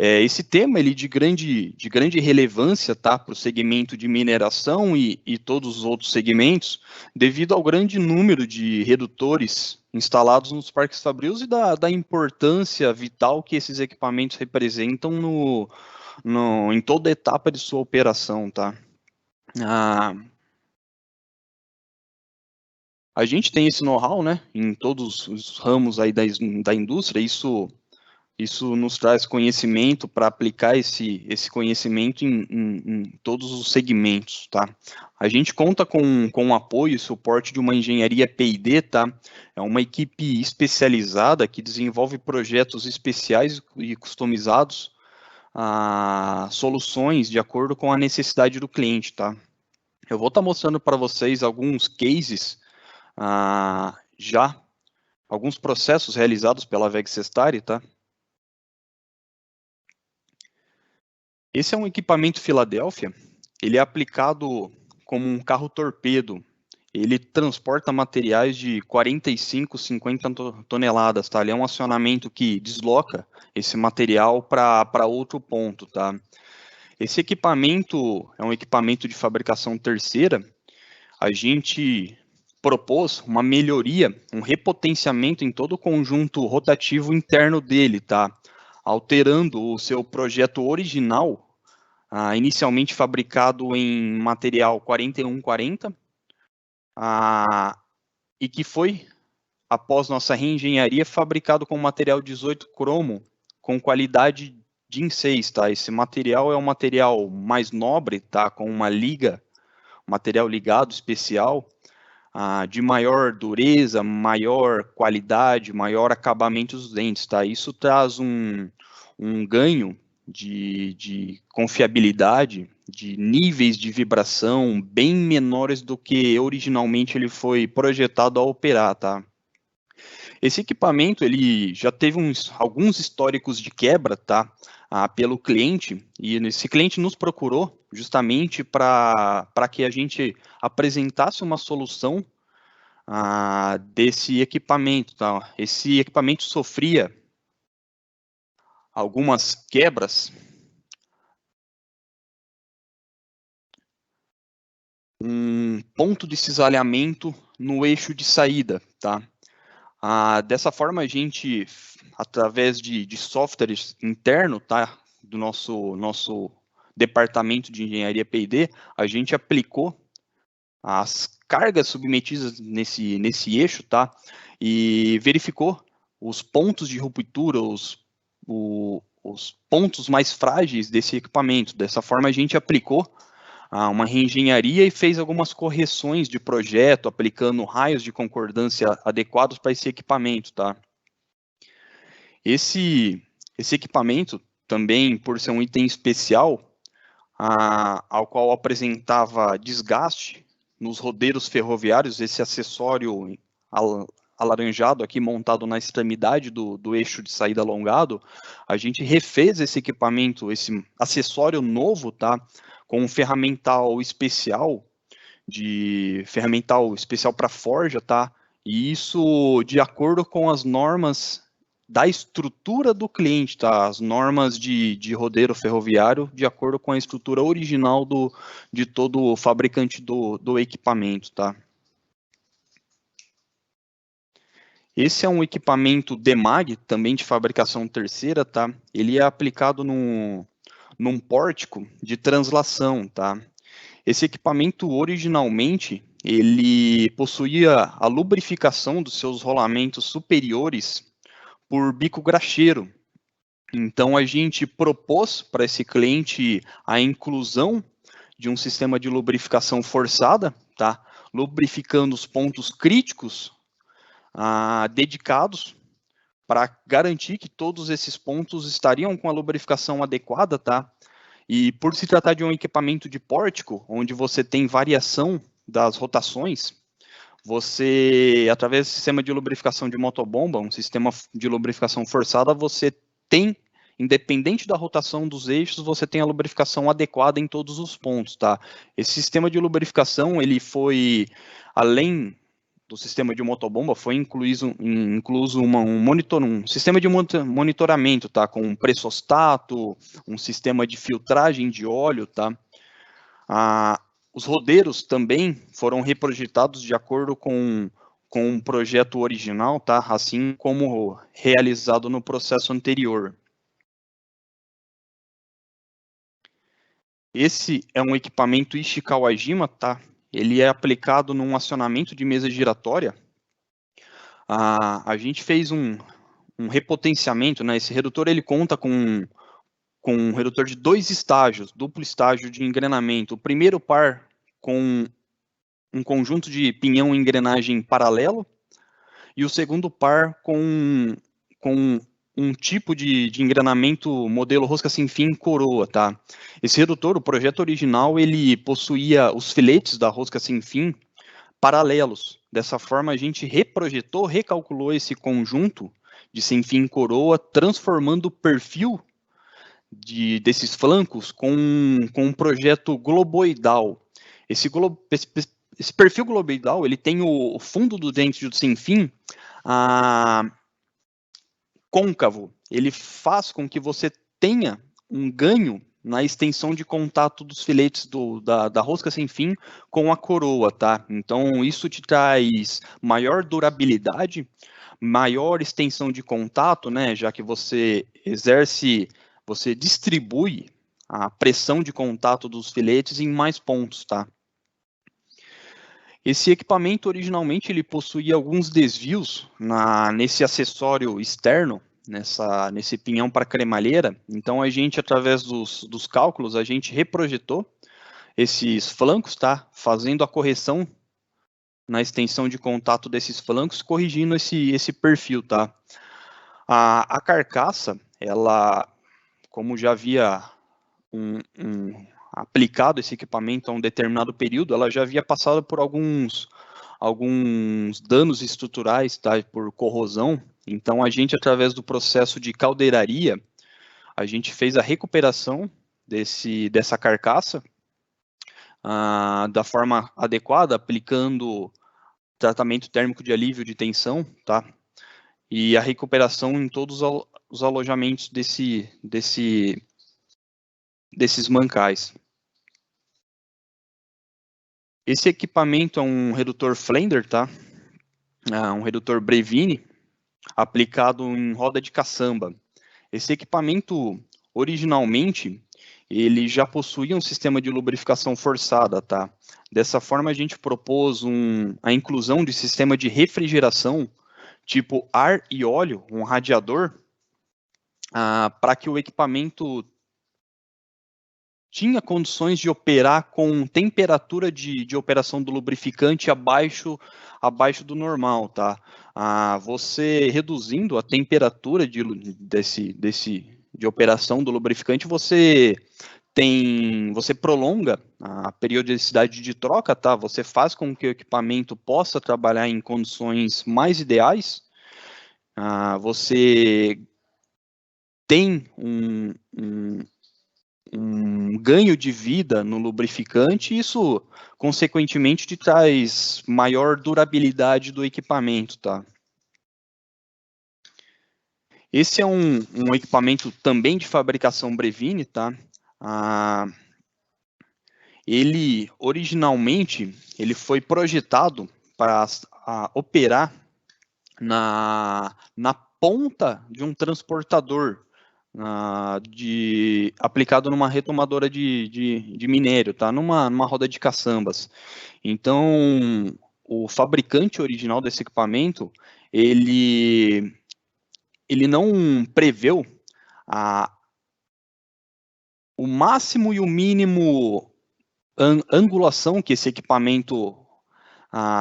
Esse tema ele de grande relevância, tá, para o segmento de mineração e todos os outros segmentos, devido ao grande número de redutores instalados nos parques fabrios e da importância vital que esses equipamentos representam em toda a etapa de sua operação, tá? A gente tem esse know-how, né, em todos os ramos aí da indústria. Isso nos traz conhecimento para aplicar esse conhecimento em todos os segmentos, tá? A gente conta com o apoio e suporte de uma engenharia P&D, tá? É uma equipe especializada que desenvolve projetos especiais e customizados a soluções de acordo com a necessidade do cliente, tá? Eu vou estar mostrando para vocês alguns cases já, alguns processos realizados pela VEG Sestari, tá? Esse é um equipamento Philadelphia, ele é aplicado como um carro torpedo. Ele transporta materiais de 45, 50 toneladas, tá? Ele é um acionamento que desloca esse material para outro ponto, tá? Esse equipamento é um equipamento de fabricação terceira. A gente propôs uma melhoria, um repotenciamento em todo o conjunto rotativo interno dele, tá? Alterando o seu projeto original, inicialmente fabricado em material 4140, e que foi, após nossa reengenharia, fabricado com material 18 cromo, com qualidade DIN 6, tá? Esse material é um material mais nobre, tá? Com uma liga, material ligado especial, de maior dureza, maior qualidade, maior acabamento dos dentes, tá? Isso traz um ganho de confiabilidade, de níveis de vibração bem menores do que originalmente ele foi projetado a operar, tá? Esse equipamento, ele já teve alguns históricos de quebra, tá? Pelo cliente, e esse cliente nos procurou justamente para que a gente apresentasse uma solução desse equipamento, tá? Esse equipamento sofria algumas quebras, um ponto de cisalhamento no eixo de saída, tá? Dessa forma, a gente, através de softwares interno, tá, do nosso departamento de engenharia P&D, a gente aplicou as cargas submetidas nesse eixo, tá, e verificou os pontos de ruptura, os pontos mais frágeis desse equipamento. Dessa forma, a gente aplicou uma reengenharia e fez algumas correções de projeto, aplicando raios de concordância adequados para esse equipamento, tá? Esse equipamento, também por ser um item especial, ao qual apresentava desgaste nos rodeiros ferroviários, esse acessório alaranjado aqui montado na extremidade do eixo de saída alongado, a gente refez esse equipamento, esse acessório novo, tá? Com um ferramental especial para forja, tá? E isso de acordo com as normas da estrutura do cliente, tá? As normas de rodeiro ferroviário, de acordo com a estrutura original de todo o fabricante do equipamento, tá? Esse é um equipamento Demag, também de fabricação terceira, tá? Ele é aplicado num pórtico de translação, tá? Esse equipamento, originalmente, ele possuía a lubrificação dos seus rolamentos superiores por bico graxeiro. Então, a gente propôs para esse cliente a inclusão de um sistema de lubrificação forçada, tá? Lubrificando os pontos críticos dedicados para garantir que todos esses pontos estariam com a lubrificação adequada, tá? E por se tratar de um equipamento de pórtico, onde você tem variação das rotações, você, através do sistema de lubrificação de motobomba, um sistema de lubrificação forçada, você tem, independente da rotação dos eixos, você tem a lubrificação adequada em todos os pontos, tá? Esse sistema de lubrificação, ele foi, além do sistema de motobomba, foi incluso um sistema de monitoramento, tá? Com um pressostato, um sistema de filtragem de óleo, tá? Os rodeiros também foram reprojetados de acordo com um projeto original, tá? Assim como realizado no processo anterior. Esse é um equipamento Ishikawajima, tá? Ele é aplicado num acionamento de mesa giratória. A gente fez um repotenciamento, né? Esse redutor ele conta com um redutor de 2 estágios, duplo estágio de engrenamento. O primeiro par com um conjunto de pinhão e engrenagem paralelo, e o segundo par com um tipo de engrenamento modelo rosca sem fim coroa, tá? Esse redutor, o projeto original, ele possuía os filetes da rosca sem fim paralelos. Dessa forma, a gente reprojetou, recalculou esse conjunto de sem fim coroa, transformando o perfil desses flancos com um projeto globoidal. Esse perfil globoidal, ele tem o fundo do dente sem fim côncavo. Ele faz com que você tenha um ganho na extensão de contato dos filetes da rosca sem fim com a coroa, tá? Então, isso te traz maior durabilidade, maior extensão de contato, né? Já que você distribui a pressão de contato dos filetes em mais pontos, tá? Esse equipamento, originalmente, ele possuía alguns desvios nesse acessório externo, nesse pinhão para cremalheira. Então, a gente, através dos cálculos, a gente reprojetou esses flancos, tá? Fazendo a correção na extensão de contato desses flancos, corrigindo esse perfil, tá? A carcaça, ela, como já havia aplicado esse equipamento a um determinado período, ela já havia passado por alguns danos estruturais, tá, por corrosão. Então, a gente, através do processo de caldeiraria, a gente fez a recuperação dessa carcaça da forma adequada, aplicando tratamento térmico de alívio de tensão, tá? E a recuperação em todos os alojamentos desses mancais. Esse equipamento é um redutor Flender, tá? Um redutor Brevini, aplicado em roda de caçamba. Esse equipamento, originalmente, ele já possuía um sistema de lubrificação forçada, tá? Dessa forma, a gente propôs a inclusão de sistema de refrigeração, tipo ar e óleo, um radiador, para que o equipamento tinha condições de operar com temperatura de operação do lubrificante abaixo do normal, tá? Você reduzindo a temperatura de operação do lubrificante, você prolonga a periodicidade de troca, tá? Você faz com que o equipamento possa trabalhar em condições mais ideais. Você tem um ganho de vida no lubrificante, e isso, consequentemente, te traz maior durabilidade do equipamento, tá? Esse é um equipamento também de fabricação Brevini, tá? Ele, originalmente, ele foi projetado para operar na ponta de um transportador, aplicado numa retomadora de minério, tá? Numa roda de caçambas. Então, o fabricante original desse equipamento, ele não preveu o máximo e o mínimo angulação que esse equipamento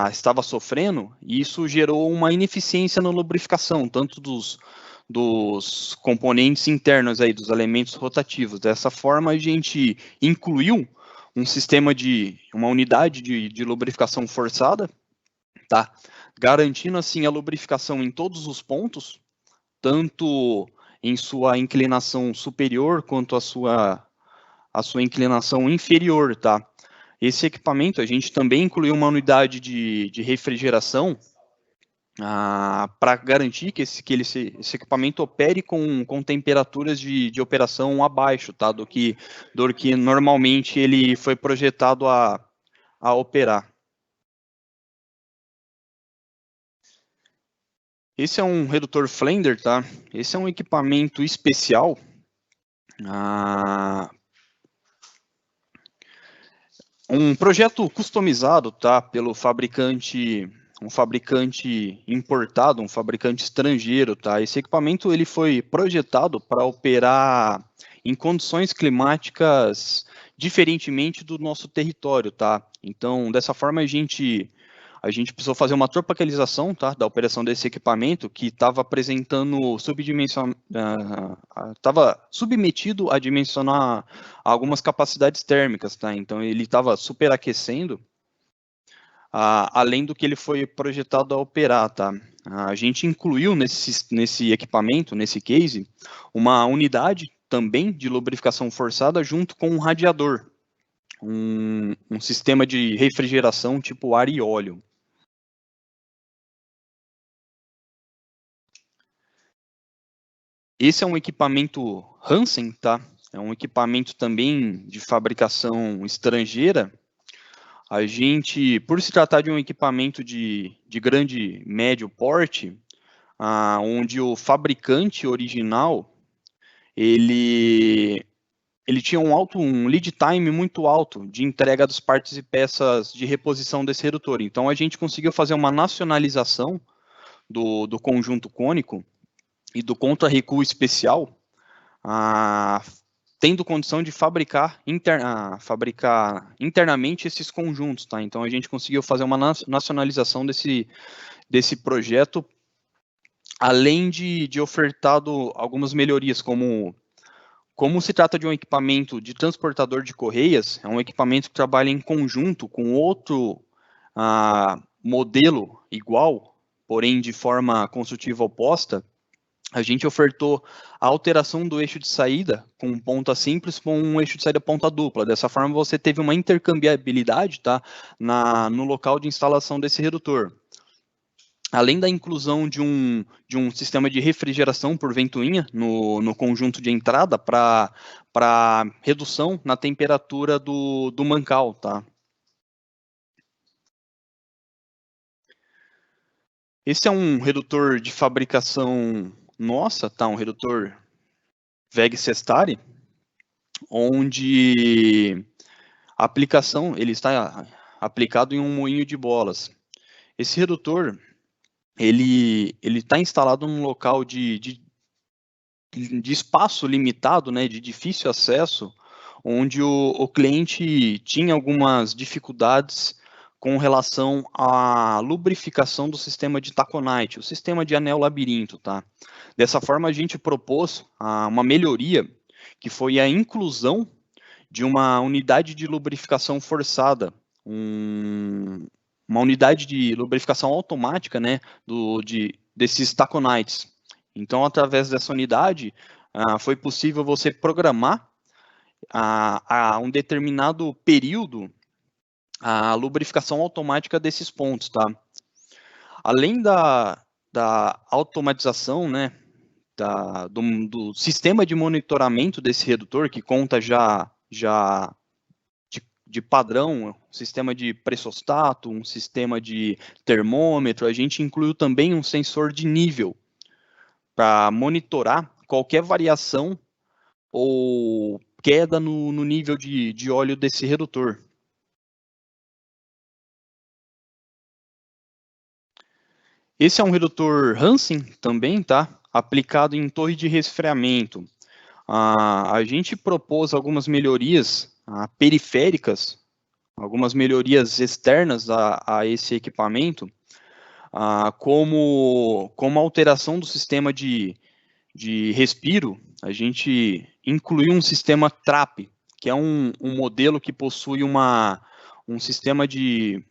estava sofrendo, e isso gerou uma ineficiência na lubrificação, tanto dos componentes internos aí, dos elementos rotativos. Dessa forma, a gente incluiu uma unidade de lubrificação forçada, tá? Garantindo assim a lubrificação em todos os pontos, tanto em sua inclinação superior quanto a sua inclinação inferior, tá? Esse equipamento, a gente também incluiu uma unidade de refrigeração para garantir que esse equipamento opere com temperaturas de operação abaixo, tá, do que normalmente ele foi projetado a operar. Esse é um redutor Flender, tá? Esse é um equipamento especial um projeto customizado, tá, pelo fabricante, um fabricante importado, um fabricante estrangeiro, tá? Esse equipamento ele foi projetado para operar em condições climáticas diferentemente do nosso território, tá? Então, dessa forma, a gente precisou fazer uma tropicalização, tá, da operação desse equipamento, que estava apresentando estava submetido a dimensionar algumas capacidades térmicas, tá? Então ele estava superaquecendo, além do que ele foi projetado a operar, tá? A gente incluiu nesse equipamento, nesse case, uma unidade também de lubrificação forçada junto com um radiador, um sistema de refrigeração tipo ar e óleo. Esse é um equipamento Hansen, tá? É um equipamento também de fabricação estrangeira. A gente, por se tratar de um equipamento de grande médio porte, onde o fabricante original, ele tinha um lead time muito alto de entrega das partes e peças de reposição desse redutor. Então, a gente conseguiu fazer uma nacionalização do conjunto cônico e do contra-recuo especial, tendo condição de fabricar internamente esses conjuntos, tá? Então, a gente conseguiu fazer uma nacionalização desse projeto, além de ofertado algumas melhorias, como se trata de um equipamento de transportador de correias, é um equipamento que trabalha em conjunto com outro modelo igual, porém de forma construtiva oposta. A gente ofertou a alteração do eixo de saída com ponta simples com um eixo de saída ponta dupla. Dessa forma, você teve uma intercambiabilidade, tá, no local de instalação desse redutor. Além da inclusão de um sistema de refrigeração por ventoinha no conjunto de entrada para redução na temperatura do mancal, tá? Esse é um redutor de fabricação nossa, tá? Um redutor VEG Cestari, onde a aplicação, ele está aplicado em um moinho de bolas. Esse redutor, ele está instalado num local de espaço limitado, né, de difícil acesso, onde o cliente tinha algumas dificuldades com relação à lubrificação do sistema de Taconite, o sistema de anel labirinto, tá? Dessa forma, a gente propôs uma melhoria, que foi a inclusão de uma unidade de lubrificação forçada, uma unidade de lubrificação automática, né, desses Taconites. Então, através dessa unidade, foi possível você programar a um determinado período a lubrificação automática desses pontos, tá? Além da automatização, né, do sistema de monitoramento desse redutor, que conta já de padrão, um sistema de pressostato, um sistema de termômetro, a gente incluiu também um sensor de nível para monitorar qualquer variação ou queda no nível de óleo desse redutor. Esse é um redutor Hansen também, tá? Aplicado em torre de resfriamento. A gente propôs algumas melhorias periféricas, algumas melhorias externas a esse equipamento, como a alteração do sistema de respiro. A gente incluiu um sistema TRAP, que é um modelo que possui um sistema de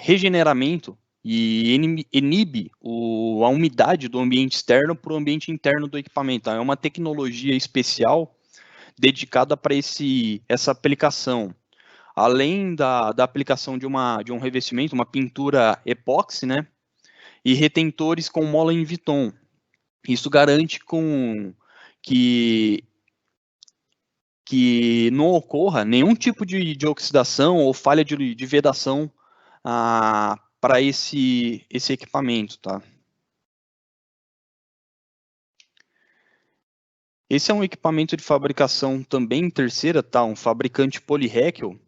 regeneramento e inibe a umidade do ambiente externo para o ambiente interno do equipamento. É uma tecnologia especial dedicada para essa aplicação. Além da aplicação de um revestimento, uma pintura epóxi, né, e retentores com mola em Viton. Isso garante que não ocorra nenhum tipo de oxidação ou falha de vedação para esse equipamento, tá? Esse é um equipamento de fabricação também terceira, tá? Um fabricante Polyheckel.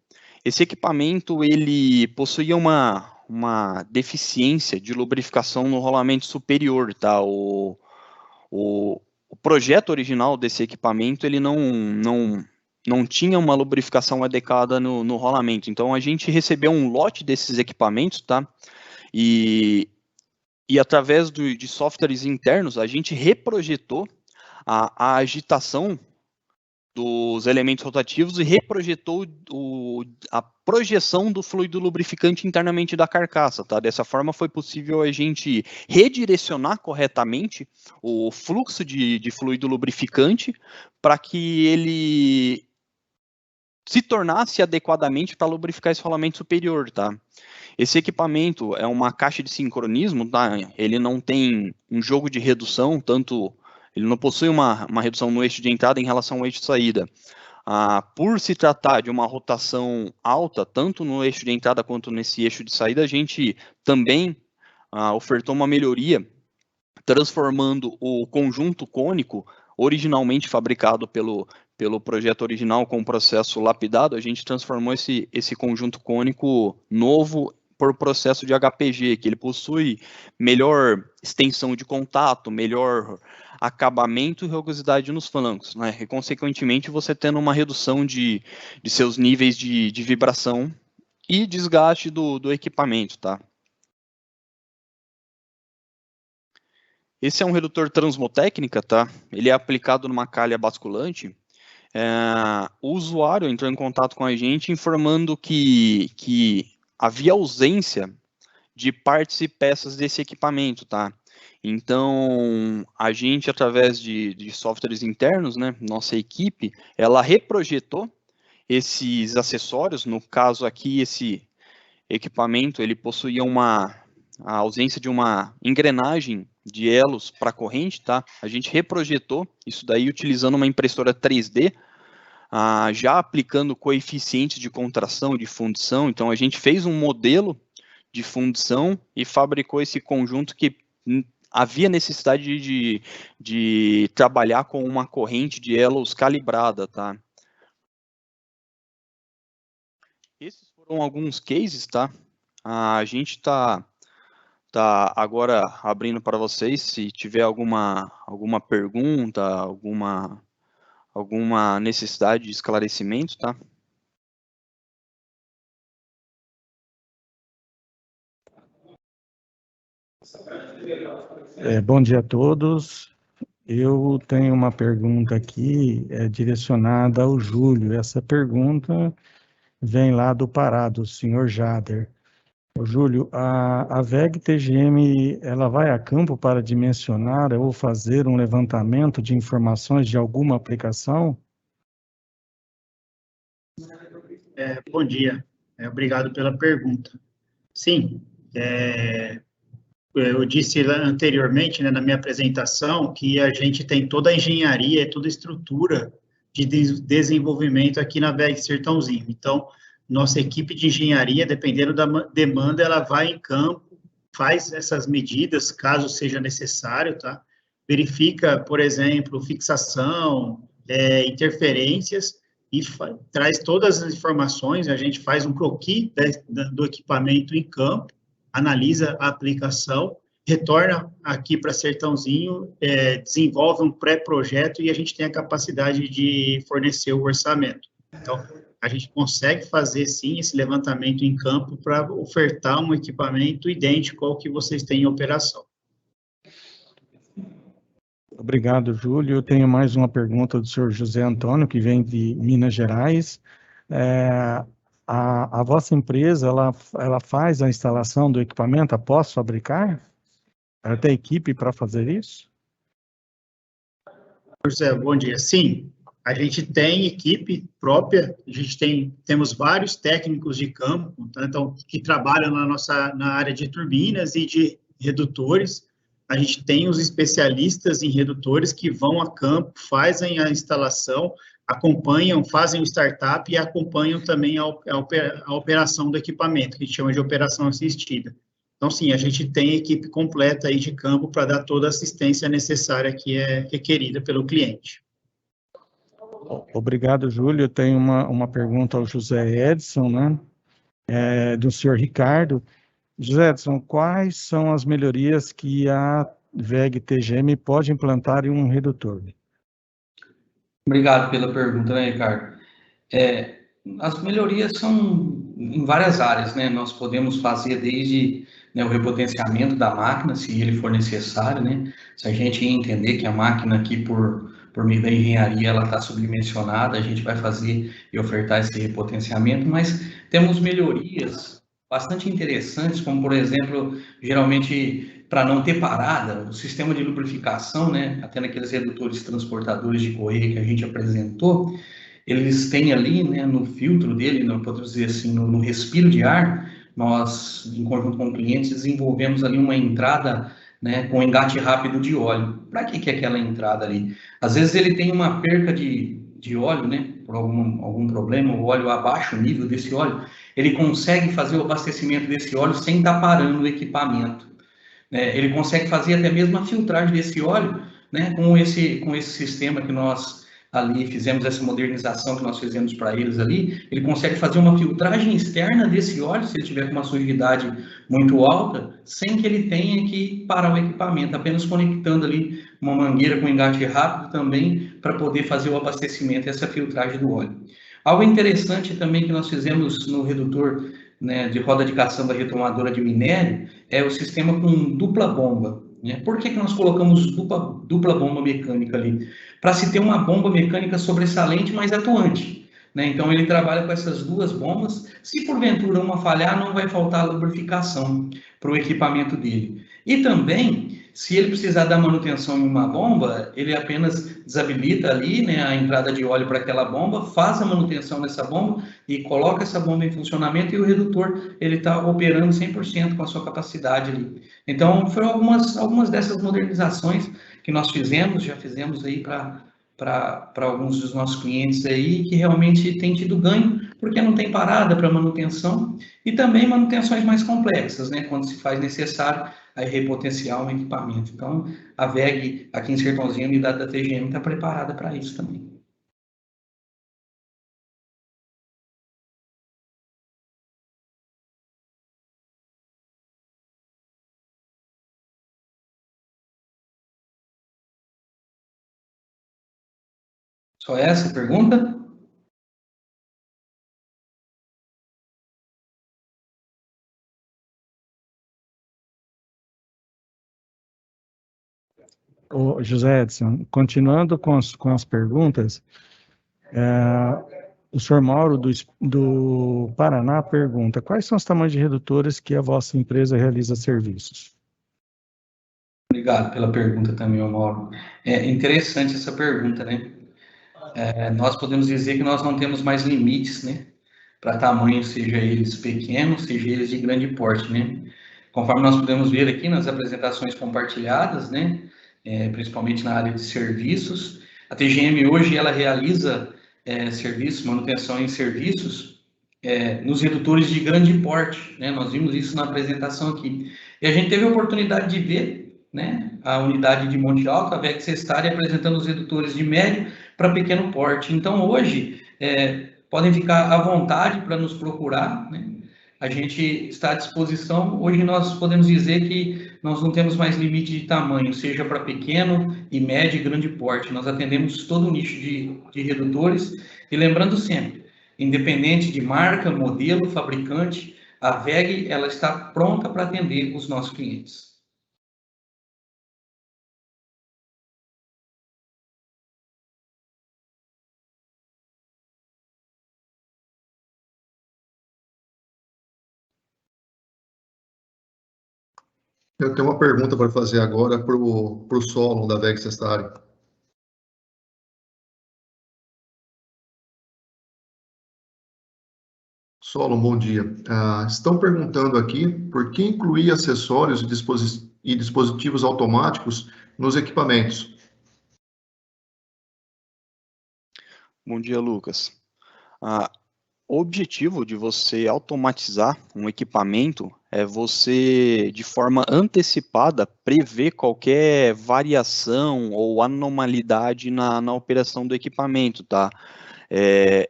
Esse equipamento, ele possuía uma deficiência de lubrificação no rolamento superior, tá? O projeto original desse equipamento, ele não tinha uma lubrificação adequada no rolamento. Então, a gente recebeu um lote desses equipamentos, tá? E através de softwares internos, a gente reprojetou a agitação dos elementos rotativos e reprojetou a projeção do fluido lubrificante internamente da carcaça, tá? Dessa forma foi possível a gente redirecionar corretamente o fluxo de fluido lubrificante para que ele se tornasse adequadamente para lubrificar esse rolamento superior, tá? Esse equipamento é uma caixa de sincronismo, tá? Ele não tem um jogo de redução, tanto ele não possui uma redução no eixo de entrada em relação ao eixo de saída. Por se tratar de uma rotação alta, tanto no eixo de entrada quanto nesse eixo de saída, a gente também ofertou uma melhoria, transformando o conjunto cônico, originalmente fabricado pelo projeto original com o processo lapidado, a gente transformou esse conjunto cônico novo por processo de HPG, que ele possui melhor extensão de contato, melhor acabamento e rugosidade nos flancos, né? E, consequentemente, você tendo uma redução de seus níveis de vibração e desgaste do equipamento, tá? Esse é um redutor transmotécnica, tá? Ele é aplicado numa calha basculante. O usuário entrou em contato com a gente informando que havia ausência de partes e peças desse equipamento, tá? Então, a gente, através de softwares internos, né, nossa equipe, ela reprojetou esses acessórios. No caso aqui, esse equipamento, ele possuía a ausência de uma engrenagem de elos para corrente, tá? A gente reprojetou isso daí utilizando uma impressora 3D, já aplicando coeficientes de contração, de fundição. Então, a gente fez um modelo de fundição e fabricou esse conjunto que havia necessidade de trabalhar com uma corrente de elos calibrada, tá? Esses foram alguns cases, tá? A gente está agora abrindo para vocês, se tiver alguma pergunta, alguma necessidade de esclarecimento, tá? Bom dia a todos. Eu tenho uma pergunta aqui direcionada ao Júlio. Essa pergunta vem lá do Pará, do senhor Jader. Júlio, a WEG TGM, ela vai a campo para dimensionar ou fazer um levantamento de informações de alguma aplicação? Bom dia, obrigado pela pergunta. Sim, eu disse anteriormente, né, na minha apresentação, que a gente tem toda a engenharia, toda a estrutura de desenvolvimento aqui na WEG Sertãozinho. Então, nossa equipe de engenharia, dependendo da demanda, ela vai em campo, faz essas medidas, caso seja necessário, tá? Verifica, por exemplo, fixação, interferências, e traz todas as informações. A gente faz um croquis do equipamento em campo, analisa a aplicação, retorna aqui para Sertãozinho, desenvolve um pré-projeto e a gente tem a capacidade de fornecer o orçamento. Então, a gente consegue fazer, sim, esse levantamento em campo para ofertar um equipamento idêntico ao que vocês têm em operação. Obrigado, Júlio. Eu tenho mais uma pergunta do senhor José Antônio, que vem de Minas Gerais. A vossa empresa, ela faz a instalação do equipamento após fabricar? Ela tem equipe para fazer isso? José, bom dia. Sim, a gente tem equipe própria, temos vários técnicos de campo, tá? Então, que trabalham na área de turbinas e de redutores. A gente tem os especialistas em redutores que vão a campo, fazem a instalação, acompanham, fazem o startup e acompanham também a operação do equipamento, que a gente chama de operação assistida. Então, sim, a gente tem equipe completa aí de campo para dar toda a assistência necessária que é requerida pelo cliente. Obrigado, Júlio. Eu tenho uma pergunta ao José Edson, né? Do senhor Ricardo. José Edson, quais são as melhorias que a WEG TGM pode implantar em um redutor? Obrigado pela pergunta, né, Ricardo? As melhorias são em várias áreas, né? Nós podemos fazer desde o repotenciamento da máquina, se ele for necessário, né? Se a gente entender que a máquina aqui, por por meio da engenharia, ela está subdimensionada, a gente vai fazer e ofertar esse repotenciamento, mas temos melhorias bastante interessantes, como, por exemplo, geralmente, para não ter parada, o sistema de lubrificação, né, até naqueles redutores transportadores de correia que a gente apresentou, eles têm ali, né, no filtro dele, podemos dizer assim, no respiro de ar, nós, em conjunto com o cliente, desenvolvemos ali uma entrada, né, com engate rápido de óleo. Para que é aquela entrada ali? Às vezes ele tem uma perca de óleo, né, por algum problema, o óleo abaixa o nível desse óleo, ele consegue fazer o abastecimento desse óleo sem estar parando o equipamento. Ele consegue fazer até mesmo a filtragem desse óleo, né, com esse sistema que nós ali fizemos, essa modernização que nós fizemos para eles ali, ele consegue fazer uma filtragem externa desse óleo, se ele tiver com uma sujidade muito alta, sem que ele tenha que parar o equipamento, apenas conectando ali uma mangueira com engate rápido também, para poder fazer o abastecimento e essa filtragem do óleo. Algo interessante também que nós fizemos no redutor, né, de roda de caçamba retomadora de minério, é o sistema com dupla bomba. Né? Por que nós colocamos dupla bomba mecânica ali? Para se ter uma bomba mecânica sobressalente, mas atuante. Né? Então, ele trabalha com essas duas bombas. Se porventura uma falhar, não vai faltar lubrificação para o equipamento dele. E também, se ele precisar dar manutenção em uma bomba, ele apenas desabilita ali, né, a entrada de óleo para aquela bomba, faz a manutenção nessa bomba e coloca essa bomba em funcionamento, e o redutor ele está operando 100% com a sua capacidade ali. Então, foram algumas dessas modernizações que nós fizemos, já fizemos aí para alguns dos nossos clientes aí, que realmente tem tido ganho, porque não tem parada para manutenção, e também manutenções mais complexas, né, quando se faz necessário aí repotenciar um equipamento. Então, a VEG aqui em Sertãozinho, a unidade da TGM, está preparada para isso também. Só essa pergunta? Ô, José Edson, continuando com as perguntas, o senhor Mauro do Paraná pergunta: quais são os tamanhos de redutores que a vossa empresa realiza serviços? Obrigado pela pergunta também, Mauro. É interessante essa pergunta, né? Nós podemos dizer que nós não temos mais limites, né, para tamanho, seja eles pequenos, seja eles de grande porte, né? Conforme nós podemos ver aqui nas apresentações compartilhadas, né, principalmente na área de serviços, a TGM hoje ela realiza serviços, manutenção em serviços nos redutores de grande porte, né? Nós vimos isso na apresentação aqui. E a gente teve a oportunidade de ver, né, a unidade de Monte Alto, a VEG Sestari, apresentando os redutores de médio para pequeno porte. Então, hoje, podem ficar à vontade para nos procurar, né? A gente está à disposição. Hoje nós podemos dizer que nós não temos mais limite de tamanho, seja para pequeno e médio e grande porte. Nós atendemos todo o nicho de redutores. E lembrando sempre, independente de marca, modelo, fabricante, a VEG ela está pronta para atender os nossos clientes. Eu tenho uma pergunta para fazer agora para o Solon da VEG Sestari. Solon, bom dia. Estão perguntando aqui por que incluir acessórios e dispositivos automáticos nos equipamentos. Bom dia, Lucas. O objetivo de você automatizar um equipamento é você, de forma antecipada, prever qualquer variação ou anormalidade na operação do equipamento, tá? É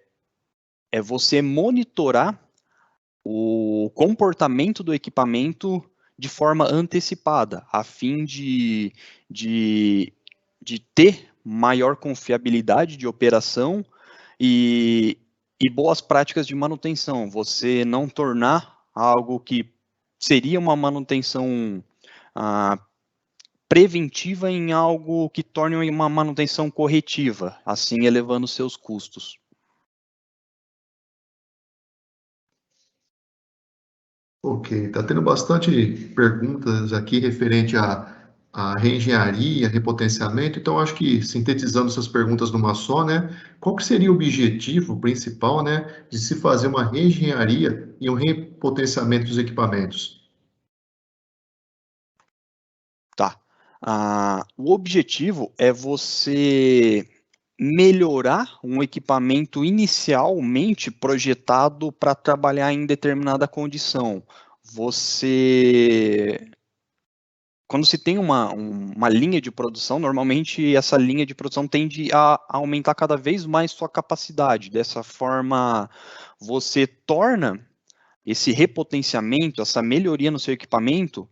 você monitorar o comportamento do equipamento de forma antecipada, a fim de ter maior confiabilidade de operação e boas práticas de manutenção. Você não tornar algo que seria uma manutenção preventiva em algo que torne uma manutenção corretiva, assim elevando seus custos. Ok, está tendo bastante perguntas aqui referente à reengenharia, repotenciamento, então acho que sintetizando essas perguntas numa só, né, qual que seria o objetivo principal, né, de se fazer uma reengenharia e um repotenciamento dos equipamentos? Tá. O objetivo é você melhorar um equipamento inicialmente projetado para trabalhar em determinada condição. Quando se tem uma linha de produção, normalmente essa linha de produção tende a aumentar cada vez mais sua capacidade. Dessa forma, você torna esse repotenciamento, essa melhoria no seu equipamento,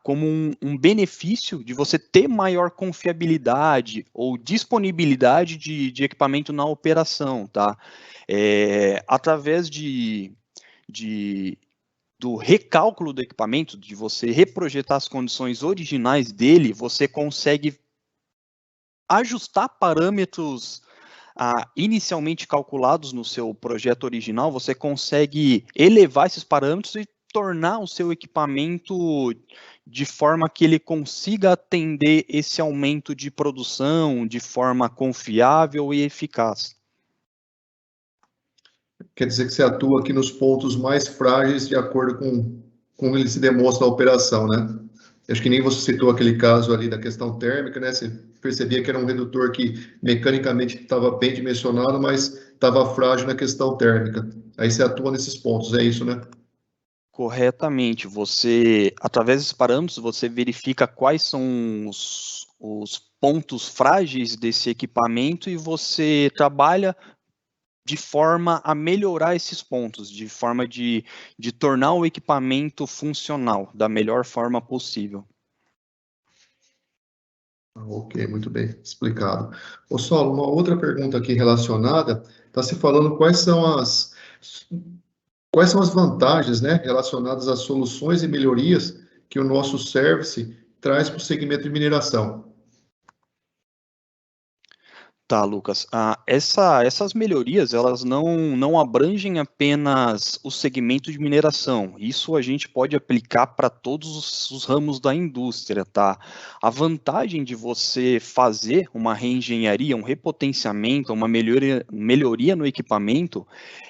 como um benefício de você ter maior confiabilidade ou disponibilidade de equipamento na operação, tá? Através do recálculo do equipamento, de você reprojetar as condições originais dele, você consegue ajustar parâmetros inicialmente calculados no seu projeto original, você consegue elevar esses parâmetros e tornar o seu equipamento de forma que ele consiga atender esse aumento de produção de forma confiável e eficaz. Quer dizer que você atua aqui nos pontos mais frágeis de acordo com ele se demonstra na operação, né? Acho que nem você citou aquele caso ali da questão térmica, né? Você percebia que era um redutor que mecanicamente estava bem dimensionado, mas estava frágil na questão térmica. Aí você atua nesses pontos, é isso, né? Corretamente. Você, através desses parâmetros, você verifica quais são os pontos frágeis desse equipamento e você trabalha de forma a melhorar esses pontos, de forma de tornar o equipamento funcional da melhor forma possível. Ok, muito bem explicado. Ô, Saulo, uma outra pergunta aqui relacionada, está se falando quais são as vantagens, né, relacionadas às soluções e melhorias que o nosso service traz para o segmento de mineração. Tá, Lucas. Essas melhorias, elas não abrangem apenas o segmento de mineração. Isso a gente pode aplicar para todos os ramos da indústria, tá? A vantagem de você fazer uma reengenharia, um repotenciamento, uma melhoria no equipamento,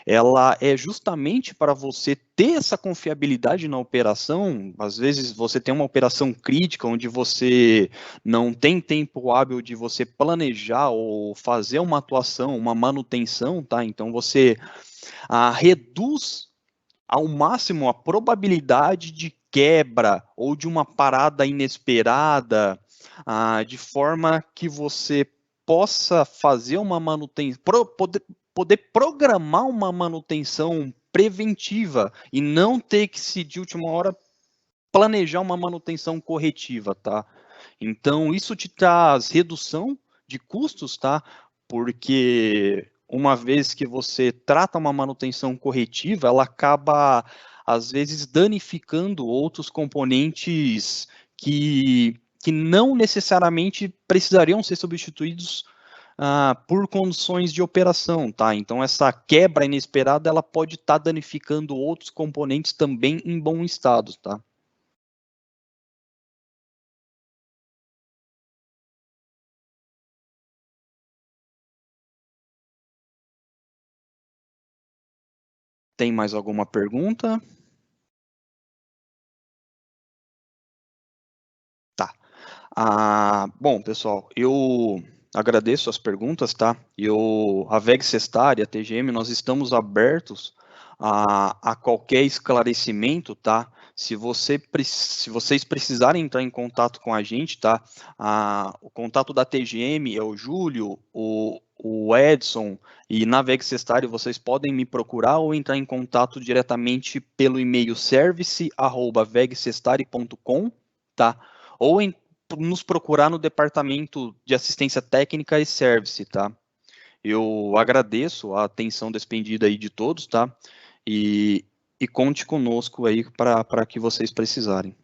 ela é justamente para você ter essa confiabilidade na operação. Às vezes você tem uma operação crítica onde você não tem tempo hábil de você planejar ou fazer uma atuação, uma manutenção, tá? Então você reduz ao máximo a probabilidade de quebra ou de uma parada inesperada, de forma que você possa fazer uma manutenção, poder programar uma manutenção preventiva e não ter que se de última hora planejar uma manutenção corretiva, tá? Então, isso te traz redução de custos, tá? Porque uma vez que você trata uma manutenção corretiva, ela acaba, às vezes, danificando outros componentes que não necessariamente precisariam ser substituídos por condições de operação, tá? Então, essa quebra inesperada, ela pode estar danificando outros componentes também em bom estado, tá? Tem mais alguma pergunta? Tá. Bom, pessoal, eu agradeço as perguntas, tá? A VEG Sestari, a TGM, nós estamos abertos a qualquer esclarecimento, tá? Se vocês precisarem entrar em contato com a gente, tá? O contato da TGM é o Júlio, o Edson, e na VEG Sestari vocês podem me procurar ou entrar em contato diretamente pelo e-mail service@vegsestari.com, tá? Ou nos procurar no departamento de assistência técnica e service, tá? Eu agradeço a atenção despendida aí de todos, tá? E conte conosco aí para que vocês precisarem.